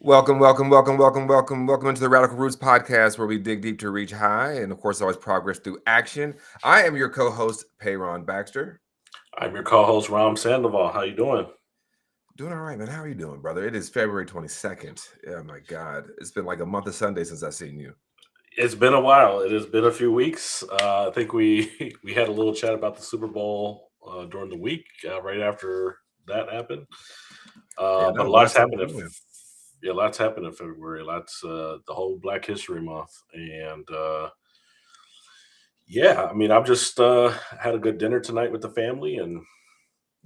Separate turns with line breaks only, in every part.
Welcome into the Radical Roots podcast, where we dig deep to reach high, and of course, always progress through action. I am your co-host, Peyron Baxter.
I'm your co-host, Ram Sandoval. How you doing?
Doing all right, man. How are you doing, brother? It is February 22nd. Oh my God, it's been like a month of Sunday since I've seen you.
It's been a while. It has been a few weeks. I think we we had a little chat about the Super Bowl during the week, right after that happened.
Yeah, that
But
was last time.
lots happened in February. Lots the whole Black History Month, and yeah, I mean, I've just had a good dinner tonight with the family, and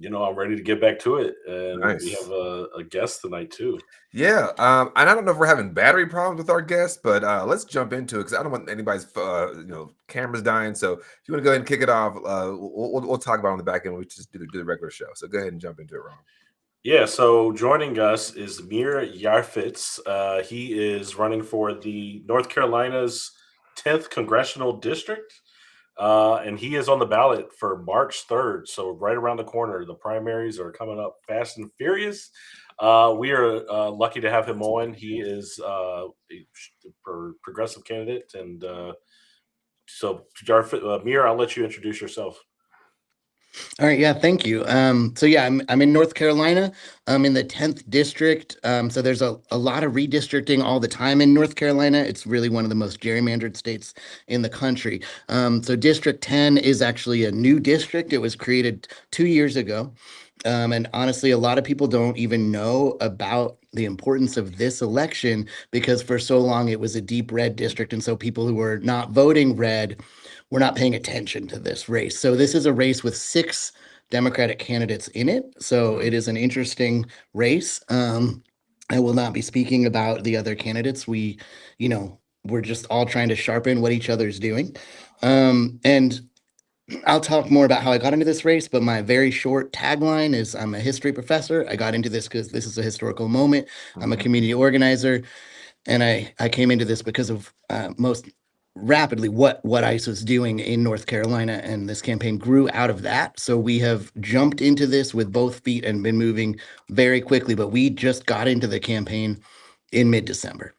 I'm ready to get back to it. And we
Nice.
have a guest tonight too.
Yeah, and I don't know if we're having battery problems with our guests, but let's jump into it because I don't want anybody's cameras dying. So if you want to go ahead and kick it off, we'll talk about it on the back end. We just do the regular show. So go ahead and jump into it, Ron.
Yeah, so joining us is Mir Yarfitz. He is running for the North Carolina's 10th Congressional District, and he is on the ballot for March 3rd, so right around the corner. The primaries are coming up fast and furious. We are lucky to have him on. He is a progressive candidate, and so Mir, I'll let you introduce yourself.
All right, yeah, thank you. So yeah, I'm in North Carolina. I'm in the 10th district. So there's a lot of redistricting all the time in North Carolina. It's really one of the most gerrymandered states in the country. So District 10 is actually a new district. It was created 2 years ago. And honestly, a lot of people don't even know about the importance of this election because for so long it was a deep red district. And so people who were not voting red were not paying attention to this race. So this is a race with 6 Democratic candidates in it. So it is an interesting race. I will not be speaking about the other candidates. We're just all trying to sharpen what each other's doing. And I'll talk more about how I got into this race, but my very short tagline is I'm a history professor. I got into this because this is a historical moment. I'm a community organizer, and I came into this because of most rapidly what ICE was doing in North Carolina, and this campaign grew out of that. So we have jumped into this with both feet and been moving very quickly, but we just got into the campaign in mid-December.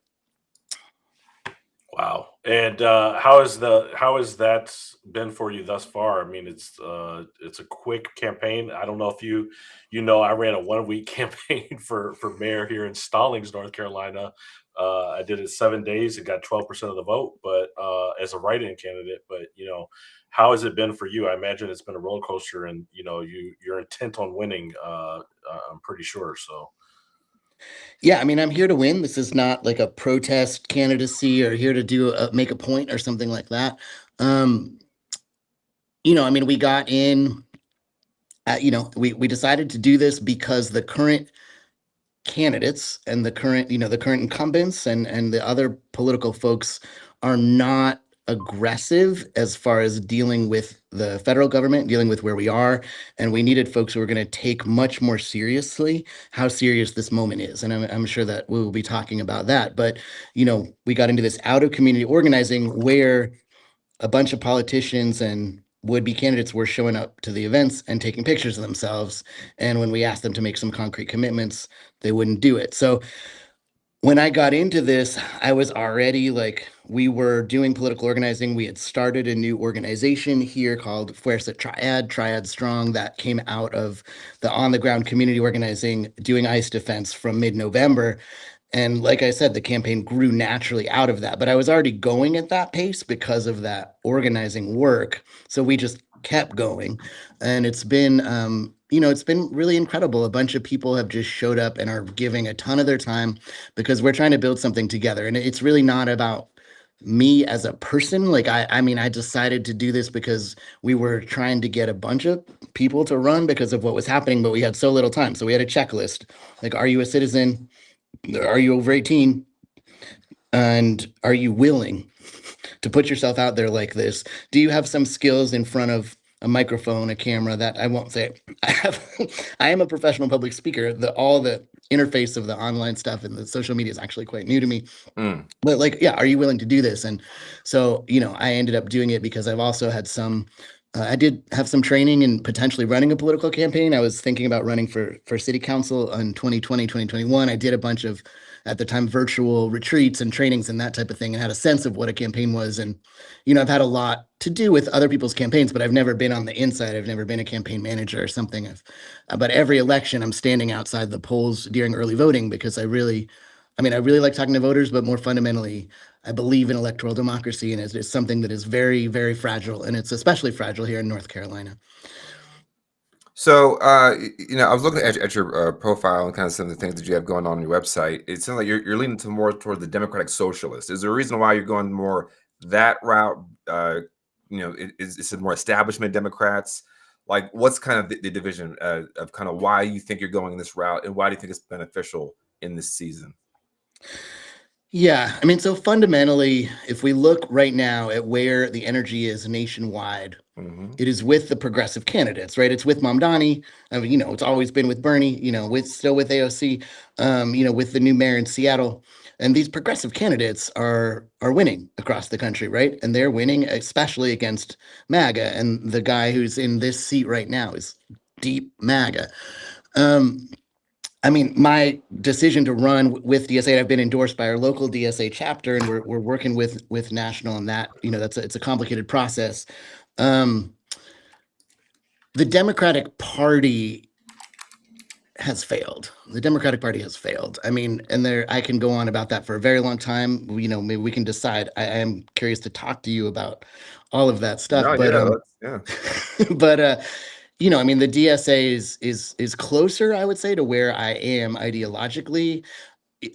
Wow. And how has that been for you thus far? I mean, it's a quick campaign. I don't know if you I ran a 1-week campaign for mayor here in Stallings, North Carolina. I did it 7 days and got 12% of the vote, but as a write-in candidate. But how has it been for you? I imagine it's been a roller coaster, and you're intent on winning. I'm pretty sure. So.
Yeah, I mean, I'm here to win. This is not like a protest candidacy or here to make a point or something like that. I mean, we got in, we decided to do this because the current candidates and the current incumbents and the other political folks are not aggressive as far as dealing with the federal government, dealing with where we are. And we needed folks who are going to take much more seriously how serious this moment is. And I'm sure that we will be talking about that. But, we got into this out of community organizing where a bunch of politicians and would-be candidates were showing up to the events and taking pictures of themselves. And when we asked them to make some concrete commitments, they wouldn't do it. So when I got into this, I was already we were doing political organizing. We had started a new organization here called Fuerza Triad Strong, that came out of the on-the-ground community organizing, doing ICE defense from mid-November. And like I said, the campaign grew naturally out of that. But I was already going at that pace because of that organizing work. So we just kept going. And it's been it's been really incredible. A bunch of people have just showed up and are giving a ton of their time because we're trying to build something together. And it's really not about me as a person. I decided to do this because we were trying to get a bunch of people to run because of what was happening, but we had so little time. So we had a checklist. Are you a citizen? Are you over 18? And are you willing to put yourself out there like this? Do you have some skills in front of a microphone, a camera? That I won't say I have. I am a professional public speaker. All the interface of the online stuff and the social media is actually quite new to me. But are you willing to do this? And so, I ended up doing it because I've also had some I did have some training in potentially running a political campaign. I was thinking about running for city council in 2020, 2021. I did a bunch of, at the time, virtual retreats and trainings and that type of thing, and had a sense of what a campaign was. And, I've had a lot to do with other people's campaigns, but I've never been on the inside. I've never been a campaign manager or something. But every election, I'm standing outside the polls during early voting because I really like talking to voters, but more fundamentally, I believe in electoral democracy, and it's something that is very, very fragile, and it's especially fragile here in North Carolina.
So, I was looking at your profile and kind of some of the things that you have going on your website. It sounds like you're leaning to more toward the Democratic Socialists. Is there a reason why you're going more that route? Is it more establishment Democrats? Like, what's kind of the division of kind of why you think you're going this route, and why do you think it's beneficial in this season?
Yeah, so fundamentally, if we look right now at where the energy is nationwide, it is with the progressive candidates, right? It's with Mamdani. It's always been with Bernie, still with AOC, with the new mayor in Seattle. And these progressive candidates are winning across the country, right? And they're winning, especially against MAGA. And the guy who's in this seat right now is deep MAGA. My decision to run with DSA, I've been endorsed by our local DSA chapter, and we're working with national on that. It's a complicated process. The Democratic Party has failed. The Democratic Party has failed. And I can go on about that for a very long time. Maybe we can decide. I am curious to talk to you about all of that stuff.
No,
but
yeah.
but the DSA is closer, I would say, to where I am ideologically.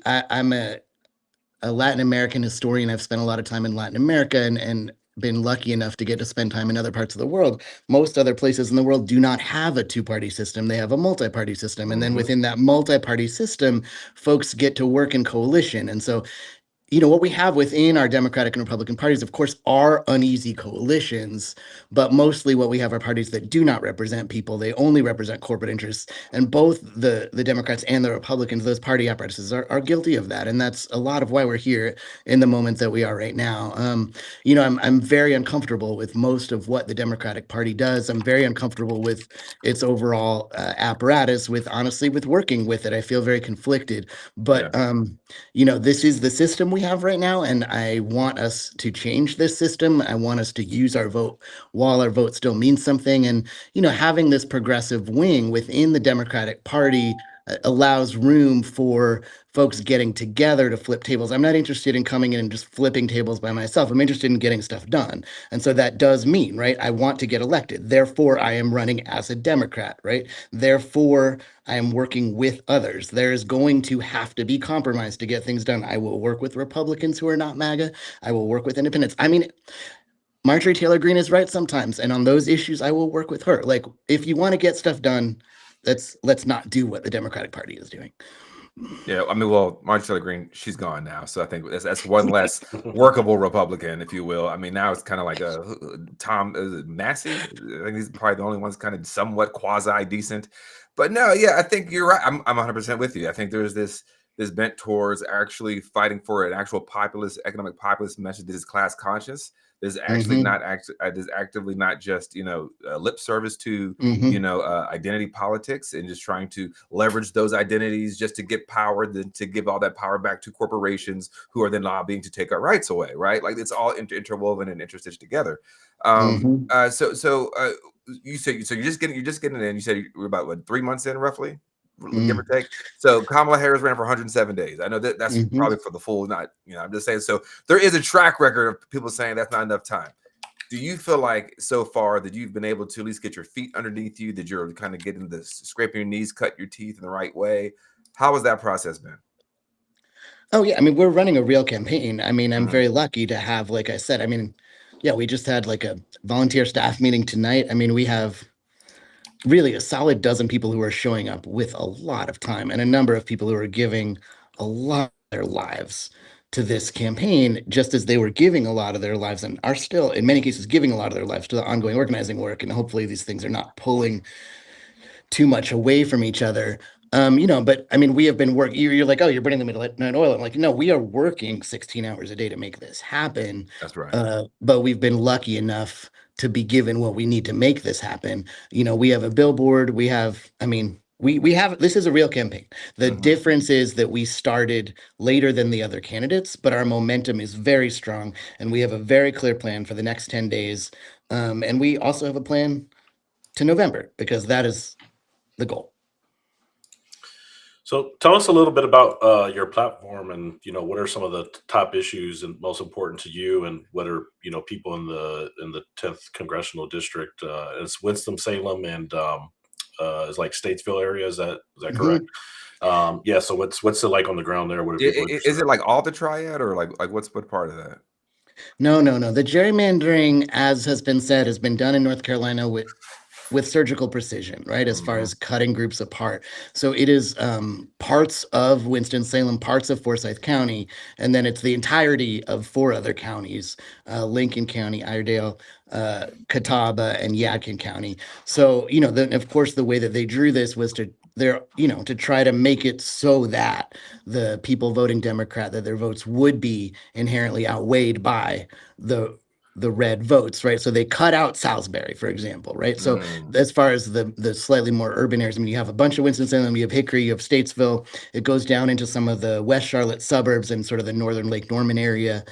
I'm a Latin American historian. I've spent a lot of time in Latin America and been lucky enough to get to spend time in other parts of the world. Most other places in the world do not have a two-party system. They have a multi-party system. And then within that multi-party system, folks get to work in coalition. And so what we have within our Democratic and Republican parties, of course, are uneasy coalitions, but mostly what we have are parties that do not represent people. They only represent corporate interests. And both the Democrats and the Republicans, those party apparatuses, are guilty of that. And that's a lot of why we're here in the moment that we are right now. I'm very uncomfortable with most of what the Democratic Party does. I'm very uncomfortable with its overall apparatus, honestly, with working with it. I feel very conflicted. But, this is the system we have right now, and I want us to change this system. I want us to use our vote while our vote still means something. And having this progressive wing within the Democratic Party allows room for folks getting together to flip tables. I'm not interested in coming in and just flipping tables by myself. I'm interested in getting stuff done. And so that does mean, right, I want to get elected. Therefore, I am running as a Democrat, right? Therefore, I am working with others. There is going to have to be compromise to get things done. I will work with Republicans who are not MAGA. I will work with independents. Marjorie Taylor Greene is right sometimes. And on those issues, I will work with her. Like, if you want to get stuff done, let's not do what the Democratic Party is doing.
Yeah, Marjorie Taylor Greene, she's gone now, so I think that's one less workable Republican, if you will. Now it's kind of like a Tom Massey. I think he's probably the only one's kind of somewhat quasi decent. But no, yeah, I think you're right. I'm 100% with you. I think there's this bent towards actually fighting for an actual economic populist message that is class conscious. There's actually there's actively not just lip service to identity politics and just trying to leverage those identities just to get power, then to give all that power back to corporations who are then lobbying to take our rights away, right? Like, it's all interwoven and interstitched together. So you said you're just getting in. You said you're about 3 months in, roughly, give or take. So Kamala Harris ran for 107 days. I know that's probably for the full, not, I'm just saying. So there is a track record of people saying that's not enough time. Do you feel like so far that you've been able to at least get your feet underneath you, that you're kind of getting scraping your knees, cut your teeth in the right way? How has that process been?
Oh, yeah. We're running a real campaign. I'm very lucky to have, like I said, we just had like a volunteer staff meeting tonight. We have really a solid dozen people who are showing up with a lot of time, and a number of people who are giving a lot of their lives to this campaign, just as they were giving a lot of their lives and are still, in many cases, giving a lot of their lives to the ongoing organizing work. And hopefully these things are not pulling too much away from each other. But I mean, we have been working. You're like, oh, you're burning the midnight oil. I'm like, no, we are working 16 hours a day to make this happen.
That's right.
But we've been lucky enough to be given what we need to make this happen. We have a billboard. We have, this is a real campaign. The
Mhm.
difference is that we started later than the other candidates, but our momentum is very strong, and we have a very clear plan for the next 10 days. And we also have a plan to November, because that is the goal.
So tell us a little bit about your platform, and what are some of the top issues and most important to you, and what are people in the 10th Congressional District? It's Winston Salem and is like Statesville area. Is that correct? Yeah. So what's it like on the ground there? What are people interested
Is it like all the triad, or like what part of that?
No. The gerrymandering, as has been said, has been done in North Carolina with surgical precision, right? As far
Mhm.
as cutting groups apart. So it is parts of Winston-Salem, parts of Forsyth County, and then it's the entirety of 4 other counties, Lincoln County, Iredale, Catawba, and Yadkin County. So, of course, the way that they drew this was to try to make it so that the people voting Democrat, that their votes would be inherently outweighed by the red votes, right? So they cut out Salisbury, for example, right? So
Mm.
as far as the slightly more urban areas, I mean, you have a bunch of Winston-Salem, you have Hickory, you have Statesville. It goes down into some of the West Charlotte suburbs and sort of the northern Lake Norman area.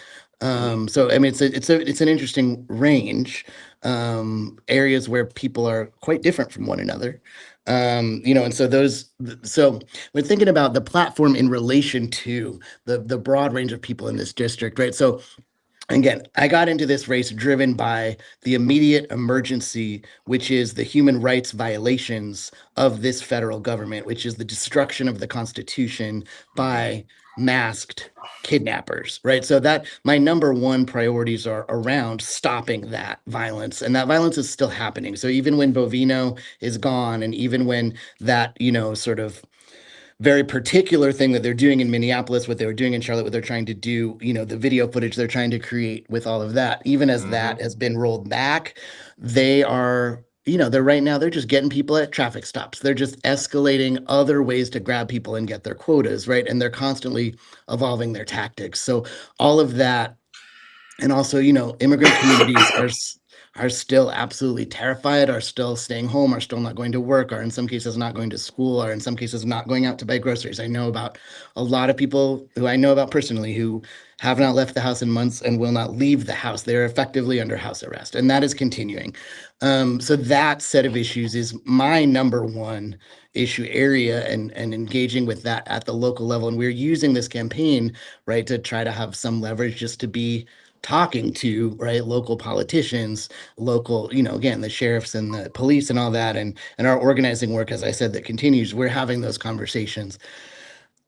So I mean, it's an interesting range, areas where people are quite different from one another. And so we're thinking about the platform in relation to the broad range of people in this district, right? So again, I got into this race driven by the immediate emergency, which is the human rights violations of this federal government, which is the destruction of the Constitution by masked kidnappers, right? So that my number one priorities are around stopping that violence, and that violence is still happening. So even when Bovino is gone, and even when that, sort of very particular thing that they're doing in Minneapolis, what they were doing in Charlotte, what they're trying to do, the video footage they're trying to create with all of that, even as that
Mhm.
has been rolled back, they are, they're just getting people at traffic stops. They're just escalating other ways to grab people and get their quotas, right? And they're constantly evolving their tactics. So all of that, and also, immigrant communities are still absolutely terrified, are still staying home, are still not going to work, are in some cases not going to school, are in some cases not going out to buy groceries. I know about a lot of people who I know about personally who have not left the house in months and will not leave the house. They're effectively under house arrest, and that is continuing. So that set of issues is my number one issue area, and engaging with that at the local level. And we're using this campaign, right, to try to have some leverage, just to be talking to, right, local politicians, local, again, the sheriffs and the police and all that, and our organizing work, as I said, that continues. We're having those conversations.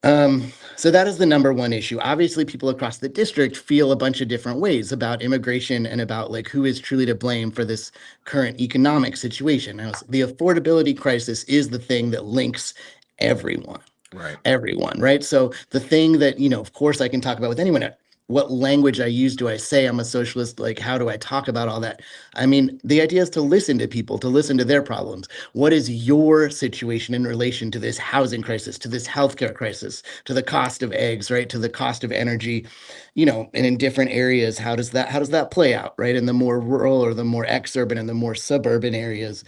So that is the number one issue. Obviously, people across the district feel a bunch of different ways about immigration and about like who is truly to blame for this current economic situation. Now, the affordability crisis is the thing that links everyone
Right.
everyone, right? So the thing that, of course, I can talk about with anyone, what language I use. Do I say I'm a socialist? Like, how do I talk about all that? I mean, the idea is to listen to people, to listen to their problems. What is your situation in relation to this housing crisis, to this healthcare crisis, to the cost of eggs, right? To the cost of energy, and in different areas, how does that play out, right? In the more rural or the more exurban and the more suburban areas,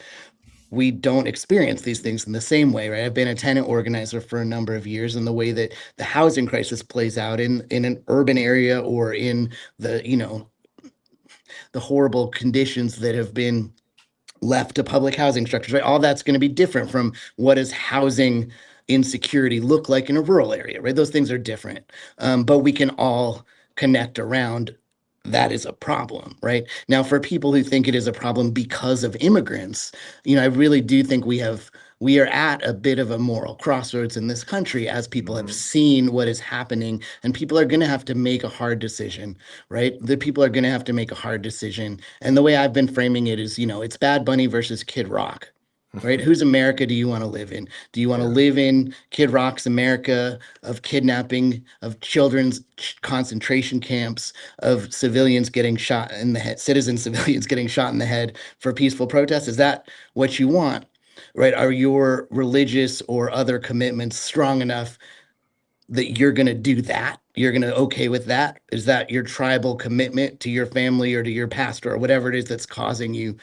we don't experience these things in the same way, right? I've been a tenant organizer for a number of years, and the way that the housing crisis plays out in an urban area, or in the, the horrible conditions that have been left to public housing structures, right? All that's going to be different from what does housing insecurity look like in a rural area, right? Those things are different. But we can all connect around that is a problem, right? Now, for people who think it is a problem because of immigrants, I really do think we are at a bit of a moral crossroads in this country, as people have
Mhm.
seen what is happening, and people are going to have to make a hard decision, right? The people are going to have to make a hard decision. And the way I've been framing it is, it's Bad Bunny versus Kid Rock. Right? Whose America do you want to live in? Do you want to
Yeah.
live in Kid Rock's America of kidnapping, of children's concentration camps, of civilians getting shot in the head, citizen civilians getting shot in the head for peaceful protests? Is that what you want? right? Are your religious or other commitments strong enough that you're going to do that? You're going to okay with that? Is that your tribal commitment to your family or to your pastor or whatever it is that's causing you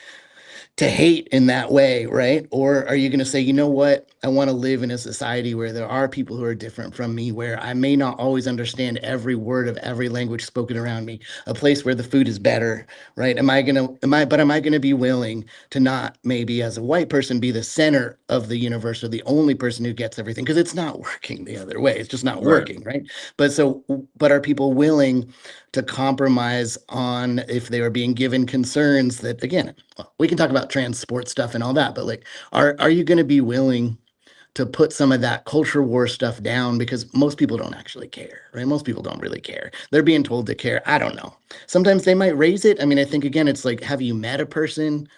to hate in that way, right? Or are you going to say, you know what? I want to live in a society where there are people who are different from me, where I may not always understand every word of every language spoken around me, a place where the food is better, right? Am I going to be willing to not maybe as a white person be the center of the universe or the only person who gets everything? Because it's not working the other way. It's just not
Right.
working, right? But are people willing to compromise on if they are being given concerns that, again, we can talk about trans sports stuff and all that, but like, are you going to be willing to put some of that culture war stuff down? Because most people don't actually care, right? Most people don't really care. They're being told to care. I don't know. Sometimes they might raise it. I mean, I think, again, it's like, have you met a person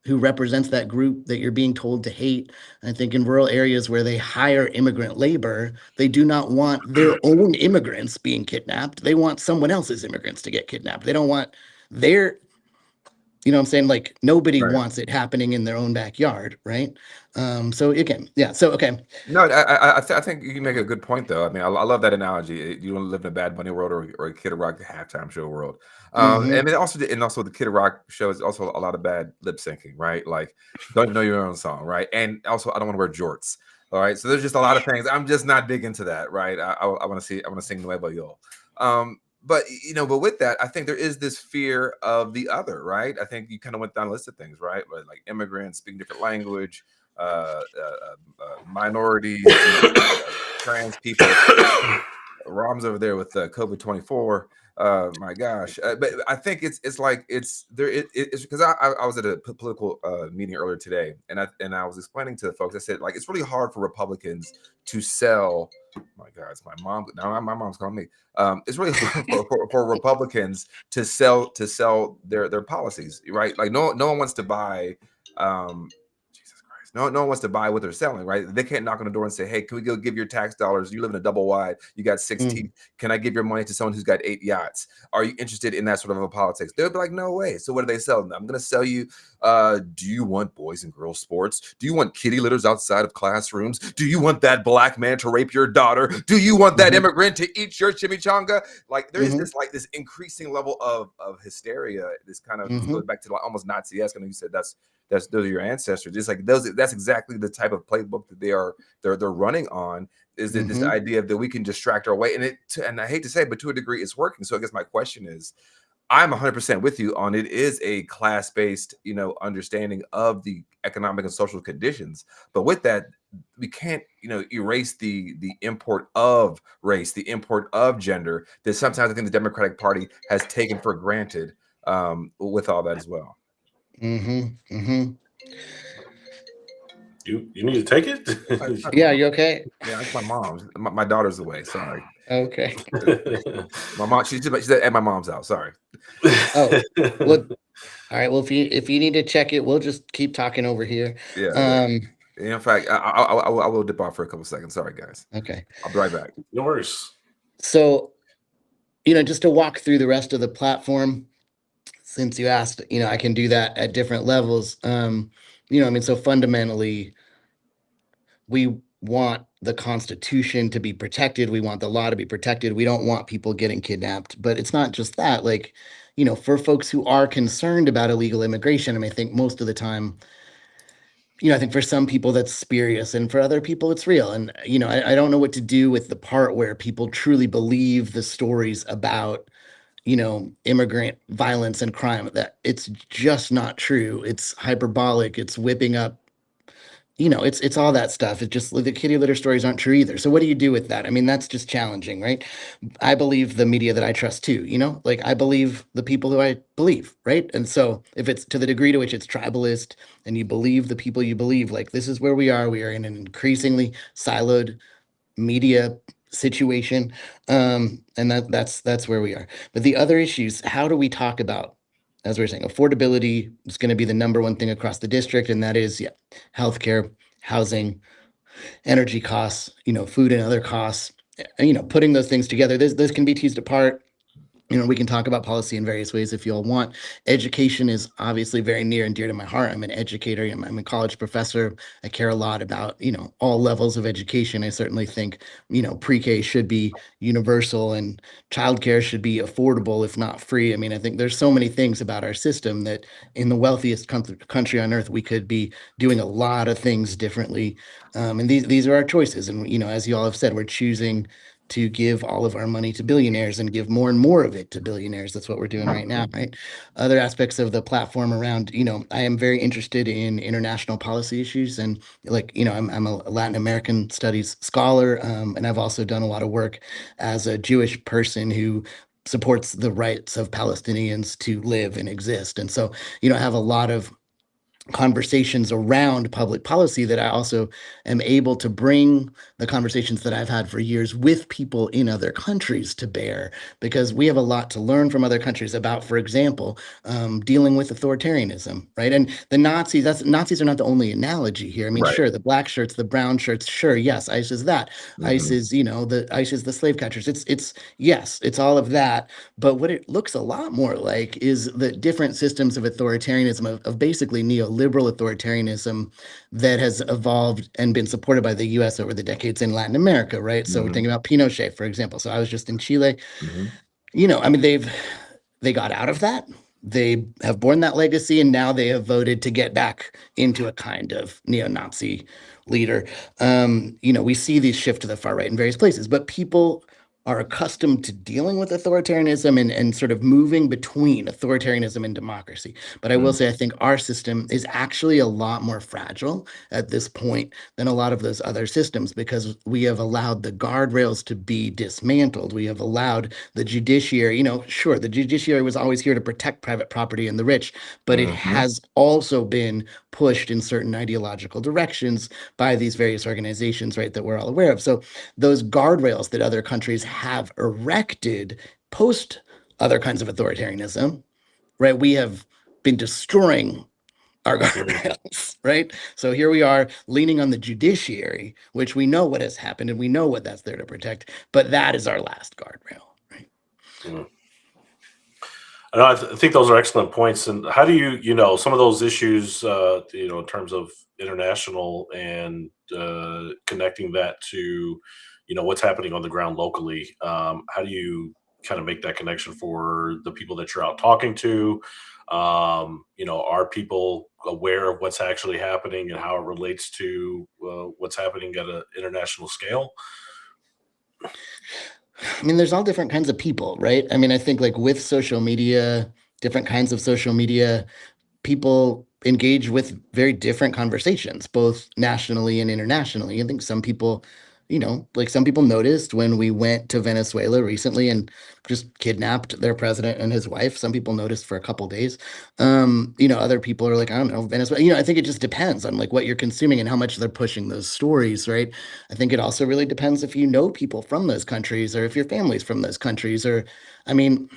who represents that group that you're being told to hate? I think in rural areas where they hire immigrant labor, they do not want their own immigrants being kidnapped. They want someone else's immigrants to get kidnapped. They don't want their, you know what I'm saying? Like, nobody
Right.
wants it happening in their own backyard, right? So again, yeah. So okay.
No, I think you make a good point, though. I mean, I love that analogy. You don't live in a Bad Bunny world or a Kid Rock halftime show world.
Mm-hmm.
And also the Kid Rock show is also a lot of bad lip syncing, right? Like, don't know your own song, right? And also, I don't want to wear jorts. All right, so there's just a lot of things. I'm just not big into that, right? I want to sing Nuevo Yo. But but with that, I think there is this fear of the other, right? I think you kind of went down a list of things, right? Like immigrants speaking different language, minorities, trans people. Rom's over there with COVID-24. My gosh, but I think it's like it's there. It's because I was at a political meeting earlier today, and I was explaining to the folks. I said, like, it's really hard for Republicans to sell. My God, it's my mom. Now my mom's calling me. It's really hard for Republicans to sell their policies, right? Like no one wants to buy. Jesus Christ, no one wants to buy what they're selling, right? They can't knock on the door and say, "Hey, can we go give your tax dollars? You live in a double wide. You got 6 teeth. Can I give your money to someone who's got 8 yachts? Are you interested in that sort of a politics?" They'll be like, "No way." So what do they sell them? I'm going to sell you. Do you want boys and girls sports? Do you want kitty litters outside of classrooms? Do you want that black man to rape your daughter? Do you want that immigrant to eat your chimichanga? Like there is this increasing level of hysteria. This kind of goes back to like almost Nazi-esque. I know you said those are your ancestors. It's like that's exactly the type of playbook that they're running on. Is that this idea that we can distract our way, and I hate to say it, but to a degree it's working. So I guess my question is, I'm 100% with you on it is a class-based, understanding of the economic and social conditions. But with that, we can't, erase the import of race, the import of gender that sometimes I think the Democratic Party has taken for granted with all that as well.
You need to take it?
Yeah, you okay?
Yeah, it's my mom's. My daughter's away. Sorry.
Okay.
My mom. She's at my mom's house. Sorry.
Oh, well, all right. Well, if you need to check it, we'll just keep talking over here.
Yeah. In fact, I will dip off for a couple seconds. Sorry, guys.
Okay.
I'll be right back.
No worries.
So, just to walk through the rest of the platform, since you asked, I can do that at different levels. So fundamentally, we want the Constitution to be protected. We want the law to be protected. We don't want people getting kidnapped. But it's not just that. Like, for folks who are concerned about illegal immigration, I mean, I think most of the time, I think for some people that's spurious, and for other people it's real. And, I don't know what to do with the part where people truly believe the stories about, immigrant violence and crime. That it's just not true. It's hyperbolic. It's whipping up. It's all that stuff. It's just the kitty litter stories aren't true either. So what do you do with that? I mean, that's just challenging, right? I believe the media that I trust too, like I believe the people who I believe, right? And so if it's to the degree to which it's tribalist and you believe the people you believe, like this is where we are in an increasingly siloed media situation. And that's where we are. But the other issues, how do we talk about, as we were saying, affordability is going to be the number one thing across the district. And that is, healthcare, housing, energy costs, food and other costs, putting those things together. Those can be teased apart. We can talk about policy in various ways if you all want. Education is obviously very near and dear to my heart. I'm an educator. I'm a college professor. I care a lot about, all levels of education. I certainly think, pre-K should be universal and childcare should be affordable, if not free. I mean, I think there's so many things about our system that in the wealthiest country on earth, we could be doing a lot of things differently. And these are our choices. And, as you all have said, we're choosing to give all of our money to billionaires and give more and more of it to billionaires. That's what we're doing right now, right? Other aspects of the platform around, I am very interested in international policy issues. And I'm a Latin American studies scholar. And I've also done a lot of work as a Jewish person who supports the rights of Palestinians to live and exist. And so, I have a lot of conversations around public policy that I also am able to bring the conversations that I've had for years with people in other countries to bear, because we have a lot to learn from other countries about, for example, dealing with authoritarianism, right? And the Nazis are not the only analogy here. I mean,
Right.
sure, the black shirts, the brown shirts, sure, yes, ICE is that. ICE
Mhm.
is, the ICE is the slave catchers. It's yes, it's all of that. But what it looks a lot more like is the different systems of authoritarianism, of basically neoliberal authoritarianism that has evolved and been supported by the US over the decades in Latin America, right? So we're
Mhm.
thinking about Pinochet, for example. So I was just in Chile.
Mhm.
I mean, they got out of that. They have borne that legacy, and now they have voted to get back into a kind of neo-Nazi leader. We see these shift to the far right in various places, but people are accustomed to dealing with authoritarianism and sort of moving between authoritarianism and democracy. But I will
Mhm.
say, I think our system is actually a lot more fragile at this point than a lot of those other systems, because we have allowed the guardrails to be dismantled. We have allowed the judiciary, sure, the judiciary was always here to protect private property and the rich, but it
Mhm.
has also been pushed in certain ideological directions by these various organizations, right, that we're all aware of. So those guardrails that other countries have erected post other kinds of authoritarianism, right, we have been destroying our
Mhm.
guardrails, right? So here we are leaning on the judiciary, which we know what has happened and we know what that's there to protect, but that is our last guardrail, right?
Mhm. I think those are excellent points. And how do some of those issues, in terms of international and connecting that to, what's happening on the ground locally? How do you kind of make that connection for the people that you're out talking to? Are people aware of what's actually happening and how it relates to what's happening at an international scale?
I mean, there's all different kinds of people, right? I mean, I think like with social media, different kinds of social media, people engage with very different conversations, both nationally and internationally. I think some people, like some people noticed when we went to Venezuela recently and just kidnapped their president and his wife. Some people noticed for a couple days. Other people are like, I don't know, Venezuela. I think it just depends on like what you're consuming and how much they're pushing those stories, right? I think it also really depends if you know people from those countries or if your family's from those countries. Or, I mean,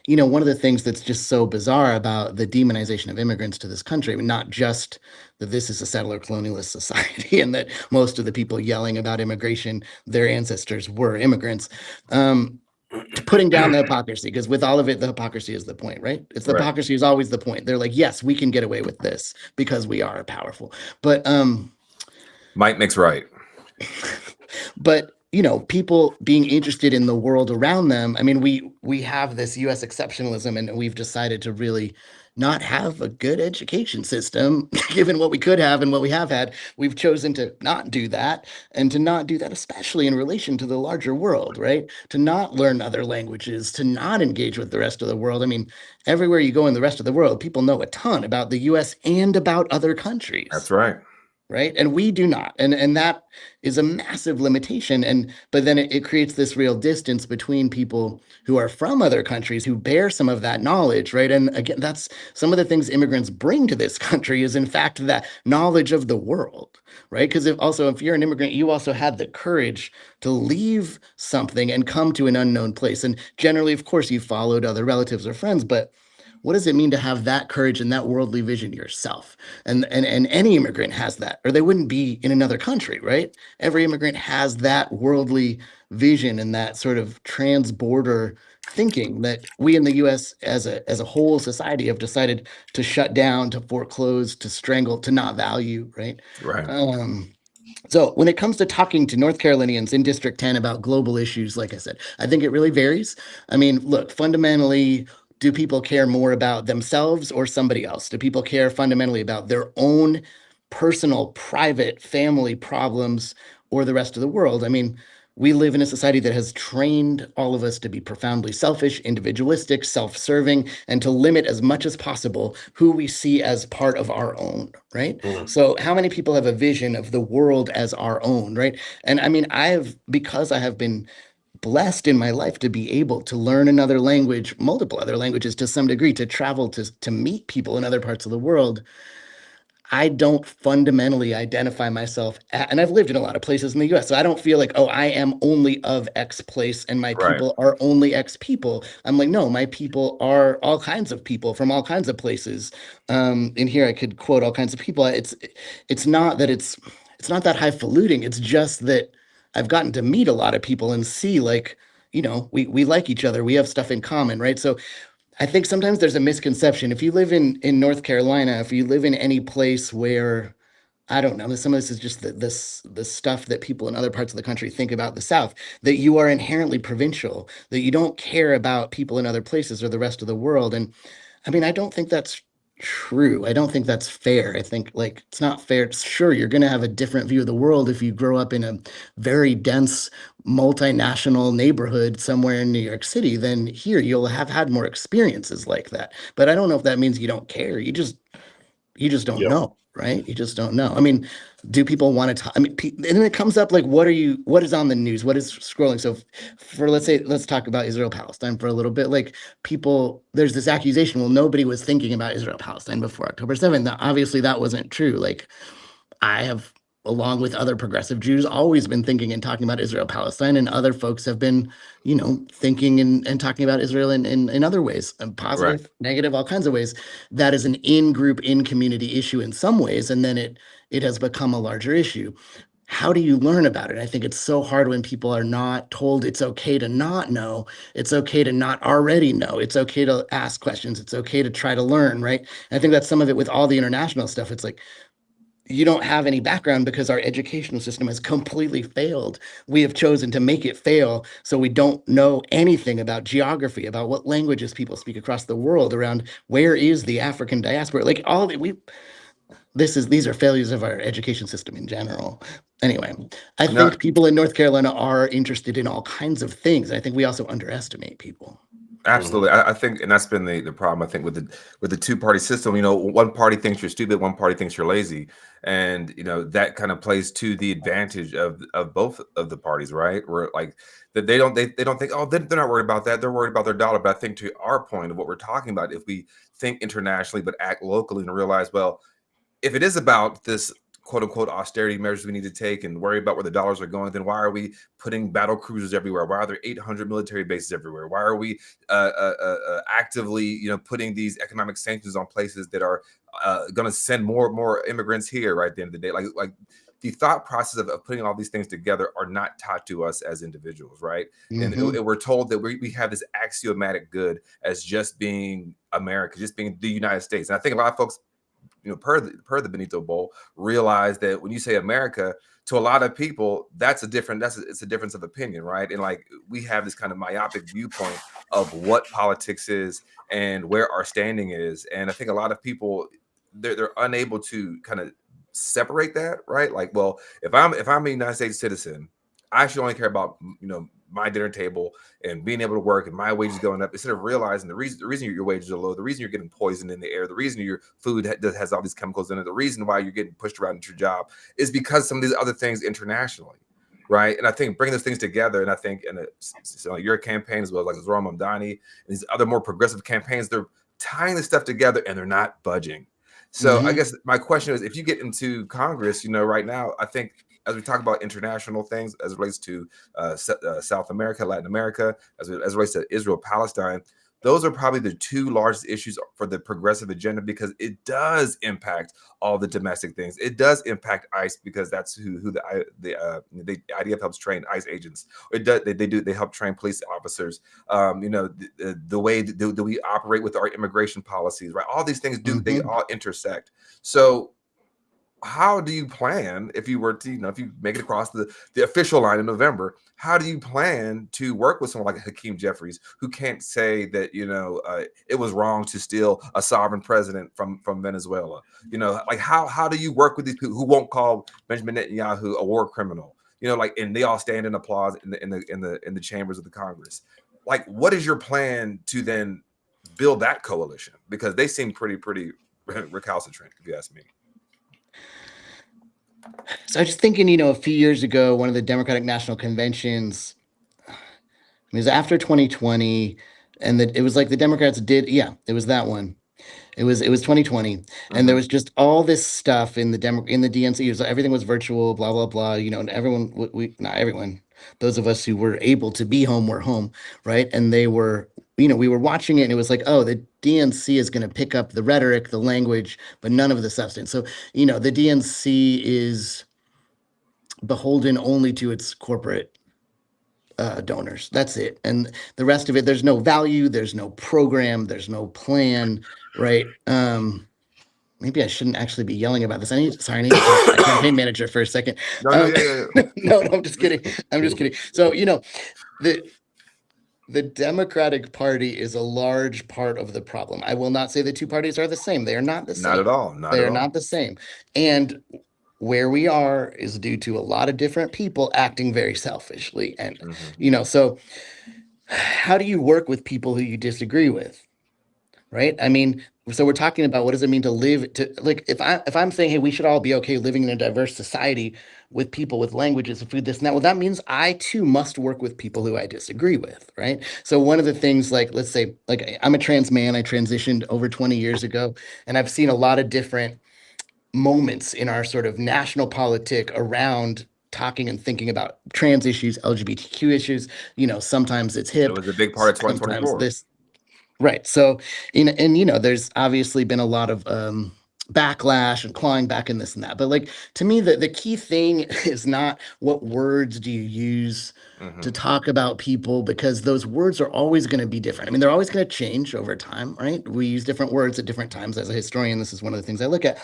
one of the things that's just so bizarre about the demonization of immigrants to this country, I mean, not just that this is a settler colonialist society and that most of the people yelling about immigration, their ancestors were immigrants, to putting down the hypocrisy, because with all of it, the hypocrisy is the point, right? It's the
Right.
hypocrisy is always the point. They're like, yes, we can get away with this because we are powerful. But
Might makes right.
but people being interested in the world around them. I mean, we have this US exceptionalism, and we've decided to really not have a good education system given what we could have and what we have had. We've chosen to not do that, and to not do that especially in relation to the larger world, right? To not learn other languages, to not engage with the rest of the world. I mean, everywhere you go in the rest of the world, people know a ton about the US and about other countries,
That's right.
right? And we do not. And that is a massive limitation. And but then it creates this real distance between people who are from other countries who bear some of that knowledge, right? And again, that's some of the things immigrants bring to this country, is in fact that knowledge of the world, right? Because if you're an immigrant, you also had the courage to leave something and come to an unknown place. And generally, of course, you followed other relatives or friends, but what does it mean to have that courage and that worldly vision yourself? And any immigrant has that, or they wouldn't be in another country, right? Every immigrant has that worldly vision and that sort of trans-border thinking that we in the US as a whole society have decided to shut down, to foreclose, to strangle, to not value, right?
Right.
So when it comes to talking to North Carolinians in District 10 about global issues, like I said, I think it really varies. I mean, look, fundamentally, do people care more about themselves or somebody else? Do people care fundamentally about their own personal, private, family problems or the rest of the world? I mean, we live in a society that has trained all of us to be profoundly selfish, individualistic, self-serving, and to limit as much as possible who we see as part of our own, right? So how many people have a vision of the world as our own, right? And I mean, because I have been blessed in my life to be able to learn another language, multiple other languages to some degree, to travel to meet people in other parts of the world, I don't fundamentally identify myself and I've lived in a lot of places in the US, so I don't feel like, oh, I am only of X place and my
Right.
people are only X people. I'm like, no, my people are all kinds of people from all kinds of places. In here I could quote all kinds of people. It's not that it's not that highfalutin. It's just that I've gotten to meet a lot of people and see like, we like each other. We have stuff in common, right? So I think sometimes there's a misconception. If you live in North Carolina, if you live in any place where, I don't know, some of this is just the stuff that people in other parts of the country think about the South, that you are inherently provincial, that you don't care about people in other places or the rest of the world. And I mean, I don't think that's true. I don't think that's fair. I think like it's not fair. Sure, you're going to have a different view of the world if you grow up in a very dense multinational neighborhood somewhere in New York City, then here you'll have had more experiences like that. But I don't know if that means you don't care. You just don't
Yeah.
know, right? You just don't know. I mean, do people want to talk? I mean, and then it comes up like, what is on the news? What is scrolling? So let's talk about Israel Palestine for a little bit. Like there's this accusation, well, nobody was thinking about Israel Palestine before October 7th. Now, obviously that wasn't true. Like I have, along with other progressive Jews, always been thinking and talking about Israel Palestine, and other folks have been, thinking and talking about Israel in other ways, positive,
Right.
negative, all kinds of ways. That is an in-group, in-community issue in some ways, and then it has become a larger issue. How do you learn about it? I think it's so hard when people are not told it's okay to not know. It's okay to not already know. It's okay to ask questions. It's okay to try to learn, right? And I think that's some of it with all the international stuff. It's like, you don't have any background because our educational system has completely failed. We have chosen to make it fail, so we don't know anything about geography, about what languages people speak across the world, around where is the African diaspora. Like all that these are failures of our education system in general. Anyway, I
No,
think people in North Carolina are interested in all kinds of things. I think we also underestimate people.
absolutely. I think, and that's been the problem. I think with the two-party system, one party thinks you're stupid, one party thinks you're lazy, and that kind of plays to the advantage of both of the parties, right? Where like that they don't think, oh, they're not worried about that, they're worried about their dollar. But I think to our point of what we're talking about, if we think internationally but act locally and realize, well, if it is about this quote unquote austerity measures we need to take and worry about where the dollars are going, then why are we putting battle cruisers everywhere? Why are there 800 military bases everywhere? Why are we actively, putting these economic sanctions on places that are going to send more immigrants here? Right at the end of the day, like the thought process of putting all these things together are not taught to us as individuals, right? And we're told that we have this axiomatic good as just being America, just being the United States. And I think a lot of folks, per the Benito Bowl, realize that when you say America, to a lot of people, it's a difference of opinion, right? And like we have this kind of myopic viewpoint of what politics is and where our standing is. And I think a lot of people, they're unable to kind of separate that, right? Like, well, if I'm a United States citizen, I should only care about my dinner table and being able to work and my wages going up, instead of realizing the reason your wages are low, the reason you're getting poisoned in the air, the reason your food has all these chemicals in it, the reason why you're getting pushed around at your job is because some of these other things internationally, right? And I think bringing those things together, and I think so your campaign as well as like Zohran Mamdani and these other more progressive campaigns, they're tying this stuff together and they're not budging. So I guess my question is, if you get into Congress, right now, I think as we talk about international things as it relates to South America, Latin America, as it relates to Israel, Palestine, those are probably the two largest issues for the progressive agenda, because it does impact all the domestic things. It does impact ICE, because that's who the IDF helps train ICE agents. It does, they help train police officers. The way that we operate with our immigration policies, right? All these things they all intersect. So how do you plan, if you were to, if you make it across the official line in November, how do you plan to work with someone like Hakeem Jeffries, who can't say that, it was wrong to steal a sovereign president from Venezuela? Like how do you work with these people who won't call Benjamin Netanyahu a war criminal? And they all stand in applause in the chambers of the Congress. Like, what is your plan to then build that coalition? Because they seem pretty recalcitrant, if you ask me.
So I was just thinking, a few years ago, one of the Democratic National Conventions, it was after 2020, and it was like the Democrats did, it was that one. It was 2020, and there was just all this stuff in the DNC. It was, everything was virtual, blah blah blah. And everyone, not everyone, those of us who were able to be home were home, right? And they were, we were watching it, and it was like, oh, the DNC is going to pick up the rhetoric, the language, but none of the substance. So, the DNC is beholden only to its corporate donors. That's it. And the rest of it, there's no value, there's no program, there's no plan, right? Maybe I shouldn't actually be yelling about this. I need to talk to my campaign manager for a second. No, I'm just kidding. So, the Democratic Party is a large part of the problem. I will not say the two parties are the same. They are not the same.
Not at all.
They are not the same. And where we are is due to a lot of different people acting very selfishly. And, so how do you work with people who you disagree with? Right? I mean, so we're talking about, what does it mean to live like, if I'm saying, hey, we should all be okay living in a diverse society with people with languages and food, this and that, well, that means I too must work with people who I disagree with, right? So one of the things, like, let's say, like, I'm a trans man, I transitioned over 20 years ago, and I've seen a lot of different moments in our sort of national politic around talking and thinking about trans issues, LGBTQ issues. Sometimes it's hip.
It was a big part of 2024.
Right. So, there's obviously been a lot of backlash and clawing back and this and that. But, like, to me, the key thing is not what words do you use to talk about people, because those words are always going to be different. I mean, they're always going to change over time, right? We use different words at different times. As a historian, this is one of the things I look at.